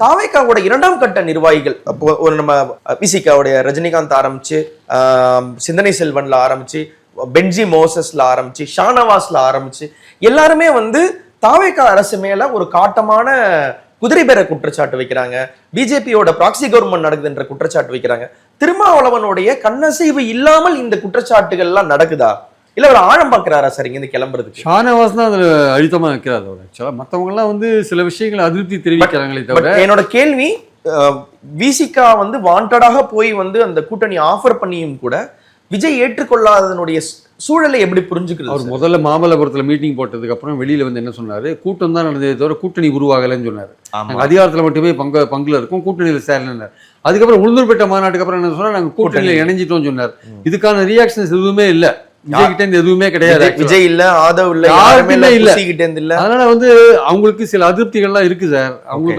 S1: தாவேகாவோட 2ஆம் கட்ட நிர்வாகிகள், அப்போ ஒரு நம்ம விசிகாவுடைய ரஜினிகாந்த் ஆரம்பிச்சு, சிந்தனை செல்வன்ல ஆரம்பிச்சு, பென்ஜி மோசஸ்ல ஆரம்பிச்சு, ஷானவாஸ்ல ஆரம்பிச்சு, எல்லாருமே தாவேகா அரசு மேல ஒரு காட்டமான குதிரை பேர குற்றச்சாட்டு வைக்கிறாங்க. பிஜேபியோட ப்ராக்சி கவர்மெண்ட் நடக்குதுன்ற குற்றச்சாட்டு வைக்கிறாங்க. திருமாவளவனுடைய கண்ணசைவு இல்லாமல் இந்த குற்றச்சாட்டுகள் எல்லாம் நடக்குதா, இல்ல ஒரு ஆழம் பார்க்கிறாரா சார் இங்க இருந்து கிளம்புறதுக்கு?
S2: ஷானவாஸ் தான் அதுல அழுத்தமா வைக்கிறார். ஆக்சுவலா மற்றவங்க எல்லாம் சில விஷயங்களை அதிருப்தி தெரிவிக்கிறாங்களே தவிர.
S1: என்னோட கேள்வி, விசிகா வாண்டடாக போய் அந்த கூட்டணி ஆஃபர் பண்ணியும் கூட விஜய் ஏற்றுக்கொள்ளாததனுடைய சூழலை எப்படி புரிஞ்சுக்கிறது?
S2: அவர் முதல்ல மாமல்லபுரத்துல மீட்டிங் போட்டதுக்கு அப்புறம் வெளியில என்ன சொன்னாரு, கூட்டம் தான் நடந்ததே தவிர கூட்டணி உருவாகலைன்னு சொன்னாரு. அதிகாரத்துல மட்டுமே பங்குல இருக்கும், கூட்டணியில சேரல. அதுக்கப்புறம் உளுந்தூர்பேட்டை மாநாட்டுக்கு அப்புறம் என்ன சொன்னா, நாங்க கூட்டணியில இணைஞ்சிட்டோம் சொன்னார். இதுக்கான ரியாக்ஷன்ஸ் எதுவுமே இல்ல, விஜய் கிட்ட இருந்து எதுவுமே கிடையாது.
S1: விஜய் இல்ல, ஆதவ் இல்ல, யாருமே இல்ல.
S2: அதனால அவங்களுக்கு சில அதிருப்திகள்லாம் இருக்கு சார்.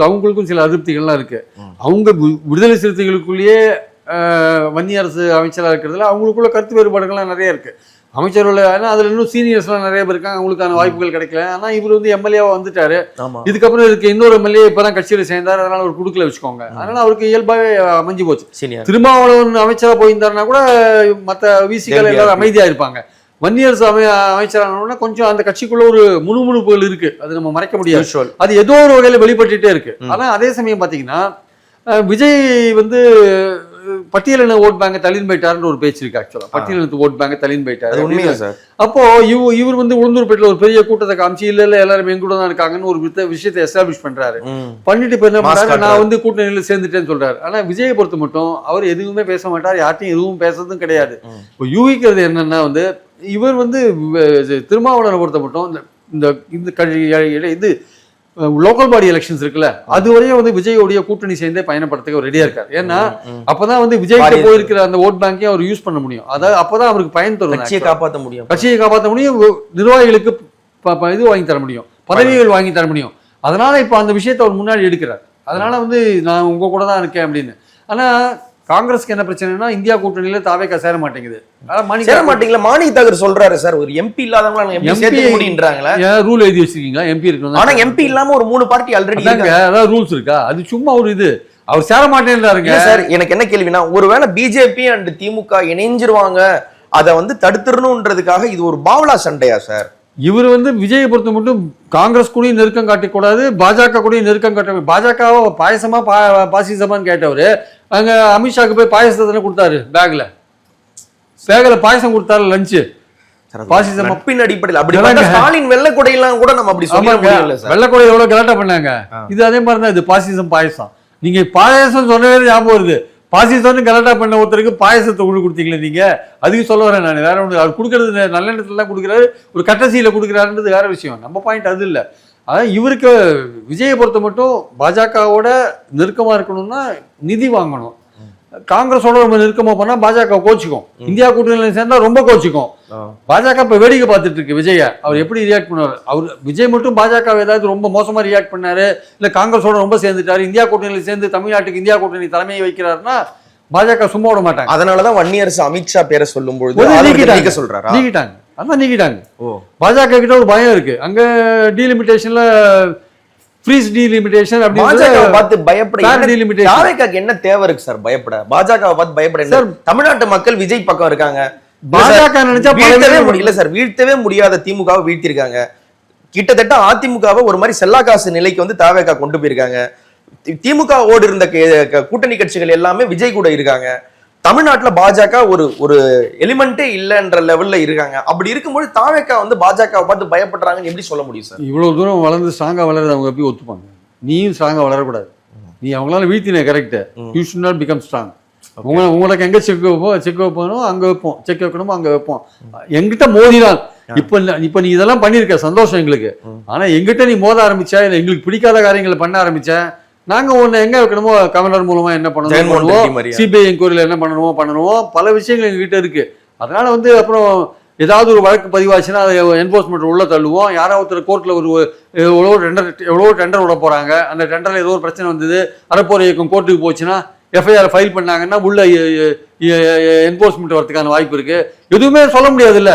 S2: அவங்களுக்கும் சில அதிருப்திகள்லாம் இருக்கு. அவங்க விடுதலை சிறுத்தைகளுக்குள்ளேயே வன்னி அரசு அமைச்சராக இருக்கிறதுல அவங்களுக்குள்ள கருத்து வேறுபாடுகள்லாம் நிறைய இருக்கு. அமைச்சர்கள் அதுல இன்னும் சீனியர்ஸ்லாம் நிறைய பேர் இருக்காங்க, அவங்களுக்கான வாய்ப்புகள் கிடைக்கல. ஆனா இவர் எம்எல்ஏவா வந்துட்டாரு. இதுக்கப்புறம் இதுக்கு இன்னொரு எம்எல்ஏ இப்பதான் கட்சியில சேர்ந்தாரு, அதனால அவர் குடுக்கல வச்சுக்கோங்க. அதனால அவருக்கு இயல்பாவே அமைஞ்சு போச்சு. திருமாவளவன் அமைச்சரா போயிருந்தாருன்னா கூட மத்த விசிகள் எல்லாரும் அமைதியா இருப்பாங்க. வன்னியரசு அமைச்சரான கொஞ்சம் அந்த கட்சிக்குள்ள ஒரு முணுமுணுப்புகள் இருக்கு, அது நம்ம மறைக்க முடியாது. அது ஏதோ ஒரு வகையில வெளிப்பட்டுட்டே இருக்கு. ஆனா அதே சமயம் பாத்தீங்கன்னா விஜய் பட்டியலின ஓட் பேங்க தள்ளின்னு போயிட்டாருன்னு ஒரு பேச்சு இருக்கு. ஆக்சுவலா பட்டியலினத்து ஓட் பேங்க தள்ளின்னு போயிட்டாரு. அப்போ இவர் உளுந்தூர்பேட்டில் ஒரு பெரிய கூட்டத்தை காமிச்சு இல்ல எல்லாரும் எங்க கூட தான் இருக்காங்கன்னு ஒரு விஷயத்தை எஸ்டாப்ளிஷ் பண்றாரு. பண்ணிட்டு இப்ப என்ன பண்றாரு, நான் கூட்டணியில சேர்ந்துட்டேன்னு சொல்றாரு. ஆனா விஜயை பொறுத்த மட்டும் அவர் எதுவுமே பேச மாட்டார், யார்ட்டையும் எதுவும் பேசுறதும் கிடையாது. இப்போ யூகிக்கிறது என்னன்னா இவர் திருமாவளவனை பொறுத்த மட்டும் இந்த லோக்கல் பாடி எலெக்ஷன்ஸ் இருக்குல்ல, அதுவரையும் விஜயோடைய கூட்டணி சேர்ந்தே பயணப்படுறதுக்கு அவர் ரெடியா இருக்காரு. ஏன்னா அப்பதான் விஜய்க்கு போயிருக்கிற அந்த ஓட் பேங்கையும் அவர் யூஸ் பண்ண முடியும். அதாவது அப்பதான் அவருக்கு பயன் தரும், கட்சியை காப்பாற்ற முடியும், நிர்வாகிகளுக்கு இது வாங்கி தர முடியும், பதவிகள் வாங்கி தர முடியும். அதனால இப்ப அந்த விஷயத்தை அவர் முன்னாடி எடுக்கிறார். அதனால நான் உங்க கூட தான் இருக்கேன் அப்படின்னு. ஆனா காங்கிரஸ்க்கு என்ன பிரச்சனைனா இந்தியா கூட்டணியில தாவேகா சேர மாட்டேங்குது.
S1: சேர மாட்டீங்களா? மாணிக் தாகூர் சொல்றாரு சார், ஒரு எம்பி இல்லாதவங்க எம்பி சேர்த்து முடின்றாங்களே.
S2: ரூல் எழுதி வச்சிருக்கீங்களா எம்பி இருக்கணும்?
S1: ஆனா எம்பி இல்லாம ஒரு 3 பார்ட்டி ஆல்ரெடி இருக்காங்க.
S2: அதாவது ரூல்ஸ் இருக்கா? அது சும்மா ஒரு இது. அவர் சேர மாட்டேன்றாருங்க
S1: சார். எனக்கு என்ன கேள்வினா, ஒருவேளை பிஜேபி அண்ட் திமுக இணைஞ்சிருவாங்க, அதை தடுத்துறணும்ன்றதுக்காக இது ஒரு பாவலா சண்டையா சார்?
S2: இவர் விஜயை பொறுத்த மட்டும் காங்கிரஸ் கூடயும் நெருக்கம் காட்டக்கூடாது, பாஜக கூடயும் நெருக்கம் காட்ட. பாஜகவை பாயசமா பாசிசமான்னு கேட்டவர் அங்க அமித்ஷாக்கு போய் பாயசத்தை கொடுத்தாரு. பேக்ல பாயசம் கொடுத்தாரு லஞ்சு. பாசிசம்
S1: அடிப்படையில் அப்படி ஸ்டாலின் வெள்ளக்கொடையெல்லாம் கூட நம்ம அப்படி சொல்ல முடியல சார்.
S2: வெள்ளக்கொடை எவ்வளவு கலாட்டா பண்ணாங்க. இது அதே மாதிரி தான், இது பாசிசம் பாயசம். நீங்க பாயசம் சொன்னவே ஞாபகம் வருது. பாசிசம்னு கலாட்டா பண்ண ஒருத்தருக்கு பாயசத்தை கொடுத்தீங்களே நீங்க, அதுக்கு சொல்ல வரேன் நான். வேற ஒன்று அவர் கொடுக்கறது நல்ல இடத்துல தான் கொடுக்குறாரு, ஒரு கட்டசியில கொடுக்குறாருன்றது வேற விஷயம். நம்ம பாயிண்ட் அது இல்லை. அதான் இவருக்கு விஜயை பொறுத்த மட்டும் பாஜகவோட நெருக்கமா இருக்கணும்னா நிதி வாங்கணும். காங்கிரஸோட ரொம்ப நெருக்கமா போனா பாஜக கோச்சிக்கும், இந்தியா கூட்டணியில சேர்ந்தா ரொம்ப கோச்சிக்கும். பாஜக இப்ப வேடிக்கை பார்த்துட்டு இருக்கு விஜய. அவர் எப்படி ரியாக்ட் பண்ணுவார்? அவர் விஜய் மட்டும் பாஜக ஏதாவது ரொம்ப மோசமா ரியாக்ட் பண்ணாரு, இல்ல காங்கிரஸோட ரொம்ப சேர்ந்துட்டாரு, இந்தியா கூட்டணியில சேர்ந்து தமிழ்நாட்டுக்கு இந்தியா கூட்டணி தலைமையை வைக்கிறாருன்னா பாஜக சும்மா விட மாட்டாங்க.
S1: அதனாலதான் வன்னியரசு அமித்ஷா பேரை சொல்லும் பொழுது
S2: நீக்கிட்டாங்க. அதான் நீக்கிட்டாங்க. பாஜக கிட்ட ஒரு பயம் இருக்கு. அங்க டீலிமிட்டேஷன்ல ஃப்ரீஸ் டீலிமிட்டேஷன்
S1: பாஜகவை பார்த்து பயப்பட தாவேகாக்கு என்ன தேவை இருக்கு சார்? பயப்பட பாஜகவை பார்த்து பயப்பட சார். தமிழ்நாட்டு மக்கள் விஜய் பக்கம் இருக்காங்க.
S2: பாஜக நினைச்சா
S1: வீழ்த்தவே முடியல சார். வீழ்த்தவே முடியாத திமுகவை வீழ்த்திருக்காங்க. கிட்டத்தட்ட அதிமுகவை ஒரு மாதிரி செல்லாகாசு நிலைக்கு தாவேகா கொண்டு போயிருக்காங்க. திமுகவோடு இருந்த கூட்டணி கட்சிகள் எல்லாமே விஜய் கூட இருக்காங்க. தமிழ்நாட்டுல பாஜக ஒரு எலிமெண்டே இல்லைன்ற லெவல்ல இருக்காங்க. அப்படி இருக்கும்போது தாவேகா பாஜகவை பார்த்து பயப்படுறாங்கன்னு எப்படி சொல்ல முடியும் சார்?
S2: இவ்வளவு தூரம் வளர்ந்து ஸ்ட்ராங்கா வளர்றது அவங்க எப்படி ஒத்துப்பாங்க? நீயும் ஸ்ட்ராங்கா வளரக்கூடாது. நீ அவங்களால வீழ்த்தின correct. You should not become strong. உங்களுக்கு எங்க செக் வைப்போம் அங்க வைப்போம், செக் வைக்கணுமோ அங்க வைப்போம். எங்கிட்ட மோதினால் இப்ப நீ இதெல்லாம் பண்ணிருக்க சந்தோஷம் எங்களுக்கு. ஆனா எங்கிட்ட நீ மோத ஆரம்பிச்சா, இல்ல எங்களுக்கு பிடிக்காத காரியங்களை பண்ண ஆரம்பிச்சா, நாங்க ஒண்ணு எங்க வைக்கணுமோ கவர்னர் மூலமா என்ன பண்ணணும், சிபிஐ என்கொயரியில என்ன பண்ணணுமோ பல விஷயங்கள் எங்ககிட்ட இருக்கு. அதனால அப்புறம் ஏதாவது ஒரு வழக்கு பதிவாச்சுன்னா அதை என்போர்ஸ்மெண்ட் உள்ள தள்ளுவோம். யாராவது ஒருத்தர் கோர்ட்ல எவ்வளோ டெண்டர் விட போறாங்க, அந்த டெண்டர்ல ஏதோ ஒரு பிரச்சனை வந்தது, அறப்போர் இயக்கம் கோர்ட்டுக்கு போச்சுன்னா எஃப்ஐஆர் ஃபைல் பண்ணாங்கன்னா உள்ள என்போர்ஸ்மெண்ட் வரதுக்கான வாய்ப்பு இருக்கு. எதுவுமே சொல்ல முடியாது இல்ல.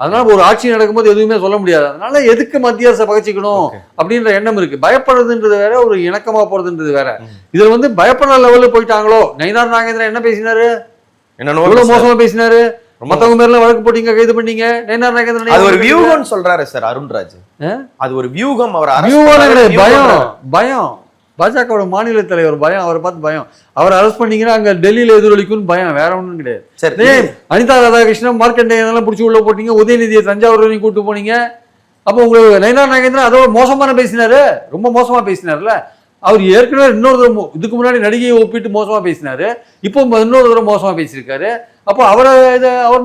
S2: அதனால ஒரு ஆட்சி நடக்கும்போது எதுவுமே சொல்ல முடியாது. அதனால எதுக்கு மத்திய அரசை பகச்சிக்கணும் அப்படின்ற எண்ணம் இருக்கு. பயப்படுறதுன்றது வேற, ஒரு இணக்கமா போறதுன்றது வேற. இதுல வந்து பயப்படுற லெவல்ல போயிட்டாங்களோ. நயினார் நாகேந்திரன் என்ன பேசினாரு, எவ்வளவு மோசமா பேசினாரு. மத்தவங்க மேல வழக்கு போட்டீங்க, கைது பண்ணீங்க. நயினார் நாகேந்திரன்
S1: அது ஒரு வியூகம் சொல்றாரு சார் அருண்ராஜ். அது ஒரு வியூகம். அவர்
S2: பயம் பாஜகவோட மாநில தலைவர் பயம், அவரை பார்த்து பயம். அவரை அரெஸ்ட் பண்ணீங்கன்னா அங்க டெல்லியில எதிரொலிக்கும்னு பயம், வேற ஒண்ணும் கிடையாது. சரி, அனிதா ராதாகிருஷ்ணன் மார்க்கண்டேயன் பிடிச்சி உள்ள போட்டீங்க, உதயநிதியை தஞ்சாவூர் வரைக்கும் கூட்டு போனீங்க. அப்போ உங்களுக்கு நயினார் நாகேந்திரன் அதோட மோசமான பேசினாரு, ரொம்ப மோசமா பேசினார்ல. அவர் ஏற்கனவே இன்னொரு தடவை இதுக்கு முன்னாடி நடிகையை ஒப்பிட்டு மோசமா பேசினாரு, இப்போ இன்னொரு தடவை மோசமா பேசியிருக்காரு. அப்போ அவர்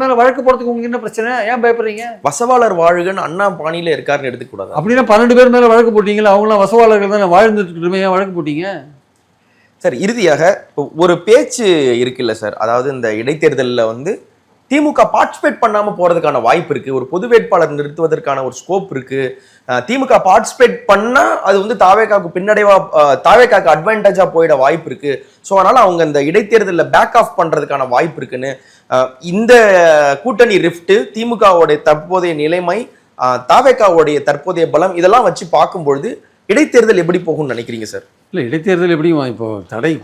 S2: மேல வழக்கு போறதுக்கு உங்களுக்கு என்ன பிரச்சனை? ஏன் பயப்படுறீங்க?
S1: வசவாளர் வாழ்கன்னு அண்ணா பாணியில இருக்காருன்னு எடுத்துக்கூடாது.
S2: அப்படின்னா 12 பேர் மேல வழக்கு போட்டீங்களா? அவங்களாம் வசவாளர்கள் தான் வாழ்ந்துட்டு ஏன் வழக்கு போட்டீங்க?
S1: சார், இறுதியாக ஒரு பேச்சு இருக்குல்ல சார், அதாவது இந்த இடைத்தேர்தலில் வந்து திமுக பார்ட்டிசிபேட் பண்ணாம போறதுக்கான வாய்ப்பு இருக்கு, ஒரு பொது வேட்பாளர் நிறுத்துவதற்கான ஒரு ஸ்கோப் இருக்கு. திமுக பார்ட்டிசிபேட் பண்ணா அது வந்து தாவேகாவுக்கு பின்னடைவா, தாவேகாவுக்கு அட்வான்டேஜா போயிட வாய்ப்பு இருக்கு. ஸோ அதனால அவங்க இந்த இடைத்தேர்தலில் பேக் ஆஃப் பண்றதுக்கான வாய்ப்பு இருக்குன்னு, இந்த கூட்டணி ரிஃப்ட், திமுகவுடைய தற்போதைய நிலைமை, தாவேகாவுடைய தற்போதைய பலம், இதெல்லாம் வச்சு பார்க்கும்பொழுது இடைத்தேர்தல் எப்படி போகும்னு நினைக்கிறீங்க சார்?
S2: இல்லை, இடைத்தேர்தல் எப்படியும் இப்போ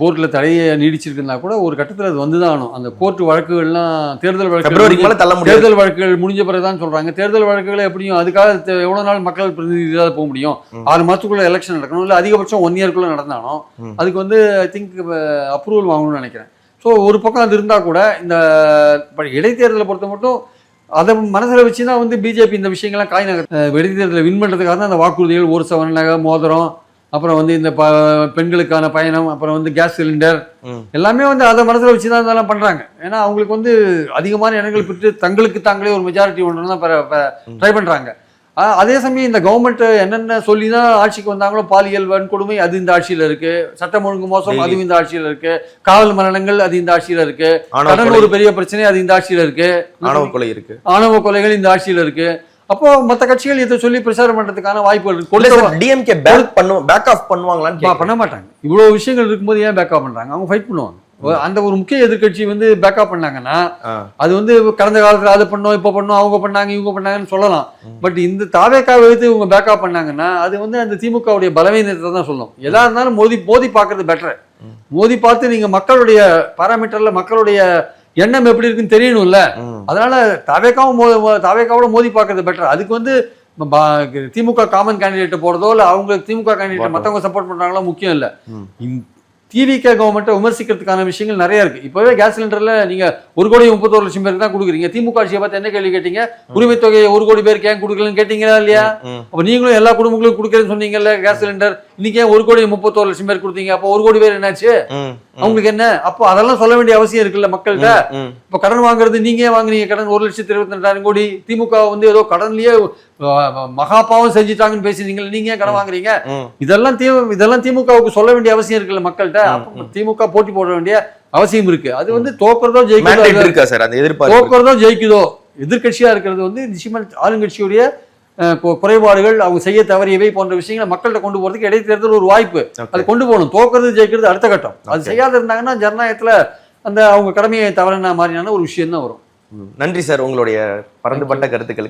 S2: கோர்ட்டில் தடையை நீடிச்சிருக்குன்னா கூட ஒரு கட்டத்தில் அது வந்துதான் ஆகணும். அந்த கோர்ட் வழக்குகள்லாம் தேர்தல் வழக்குகள் முடிஞ்ச பிறகுதான் சொல்றாங்க. தேர்தல் வழக்குகளை எப்படியும் அதுக்காக எவ்வளவு நாள் மக்கள் பிரதிநிதியாக போக முடியும்? 6 மாதத்துக்குள்ள எலெக்ஷன் நடக்கணும், இல்லை அதிகபட்சம் 1 இயர்க்குள்ள நடந்தாலும் அதுக்கு வந்து ஐ திங்க் அப்ரூவல் வாங்கணும்னு நினைக்கிறேன். ஸோ ஒரு பக்கம் அது இருந்தால் கூட இந்த இடைத்தேர்தலை பொறுத்த மட்டும் அதை மனசில் வச்சு தான் வந்து பிஜேபி இந்த விஷயங்கள்லாம் இடைத்தேர்தலை வின் பண்ணுறதுக்காக தான் அந்த வாக்குறுதிகள், ஒரு சவரன் நகை, மோதிரம், அப்புறம் வந்து இந்த பெண்களுக்கான பயணம், அப்புறம் வந்து கேஸ் சிலிண்டர், எல்லாமே வந்து அதை மனசில் வச்சு தான் இதெல்லாம் பண்ணுறாங்க. ஏன்னா அவங்களுக்கு வந்து அதிகமான இடங்கள் பெற்று தங்களுக்கு தாங்களே ஒரு மெஜாரிட்டி ஒன்று தான் ட்ரை பண்ணுறாங்க. அதே சமயம் இந்த கவர்மெண்ட் என்னென்ன சொல்லி தான் ஆட்சிக்கு வந்தாங்களோ, பாலியல் வன்கொடுமை அது இந்த ஆட்சியில் இருக்கு, சட்டம் ஒழுங்கு மோசம் அதுவும் இந்த ஆட்சியில் இருக்கு, காவல் மரணங்கள் அது இந்த ஆட்சியில் இருக்கு, கடன் ஒரு பெரிய பிரச்சனை அது இந்த ஆட்சியில் இருக்கு, ஆணவ கொலைகள் இந்த ஆட்சியில் இருக்கு. அப்போ மற்ற கட்சிகள் இதை சொல்லி பிரச்சாரம் பண்றதுக்கான வாய்ப்புகள் இருக்கு.
S1: டிஎம்கே பேக் ஆஃப் பண்ணுவாங்களான்னு
S2: பண்ண மாட்டாங்க. இவ்வளவு விஷயங்கள் இருக்கும்போது ஏன் பேக் ஆஃப் பண்றாங்க? அவங்க ஃபைட் பண்ணுவாங்க. அந்த ஒரு முக்கிய எதிர்கட்சி வந்து பேக்கப் பண்ணாங்கன்னா அது வந்து கடந்த காலத்துல அதை பண்ணோம், இப்ப பண்ணோம், அவங்க பண்ணாங்க, இவங்க பண்ணாங்கன்னு சொல்லலாம். பட் இந்த தாவேக்காவை வைத்து இவங்க பேக்கப் பண்ணாங்கன்னா அது வந்து அந்த திமுகவுடைய பலவீனத்தை தான் சொல்லும். எதா இருந்தாலும் மோதி பார்க்கறது பெட்டர். மோதி பார்த்து நீங்க மக்களுடைய பாராமீட்டர்ல மக்களுடைய எண்ணம் எப்படி இருக்குன்னு தெரியணும்ல. அதனால தாவேக்காவோட மோதி பார்க்கறது பெட்டர். அதுக்கு வந்து திமுக காமன் கேண்டிடேட் போறதோ இல்ல அவங்க திமுக கேண்டிடேட் மத்தவங்க சப்போர்ட் பண்றாங்களோ முக்கியம் இல்ல. டிவிகே கவர்மெண்ட்டை விமர்சிக்கிறதுக்கான விஷயங்கள் நிறைய இருக்கு. இப்பவே கேஸ் சிலிண்டர்ல நீங்க 1,31,00,000 பேருக்கு தான் கொடுக்குறீங்க. திமுக ஆட்சியை பார்த்து என்ன கேள்வி கேட்டீங்க? உரிமை தொகையை 1 கோடி பேருக்கு ஏன் கொடுக்கலன்னு கேட்டீங்களா இல்லையா? அப்ப நீங்களும் எல்லா குடும்பங்களும் கொடுக்குறேன்னு சொன்னீங்கல்ல கேஸ் சிலிண்டர். இன்னைக்கு ஏன் 1,31,00,000 பேர் கொடுத்தீங்க? அப்போ 1 கோடி பேர் என்னாச்சு அவங்களுக்கு என்ன? அப்போ அதெல்லாம் சொல்ல வேண்டிய அவசியம் இருக்குல்ல மக்கள்கிட்ட. இப்ப கடன் வாங்குறது நீங்க ஏன் வாங்குறீங்க? கடன் 1,22,200 கோடி. திமுக வந்து ஏதோ கடன்லயே மகாபாவம் செஞ்சுட்டாங்கன்னு பேசுறீங்க, நீங்க ஏன் கடன் வாங்குறீங்க? இதெல்லாம் திமுகவுக்கு சொல்ல வேண்டிய அவசியம் இருக்குல்ல மக்கள்கிட்ட. திமுக போட்டி போட வேண்டிய அவசியம் இருக்கு. அது வந்து தோக்குறதோ ஜெயிக்குதோ எதிர்கட்சியா இருக்கிறது வந்து நிச்சயமா ஆளுங்கட்சியுடைய குறைபாடுகள், அவங்க செய்ய தவறியவை போன்ற விஷயங்களை மக்கள்கிட்ட கொண்டு போறதுக்கு இடைத்தேர்தல் ஒரு வாய்ப்பு. அது கொண்டு போகணும். தோக்குறது ஜெயிக்கிறது அடுத்த கட்டம். அது செய்யாத இருந்தாங்கன்னா ஜனநாயகத்துல அந்த அவங்க கடமையை தவறின மாதிரியான ஒரு விஷயம் தான் வரும்.
S1: நன்றி சார், உங்களுடைய பரந்துபட்ட கருத்துக்களுக்கு.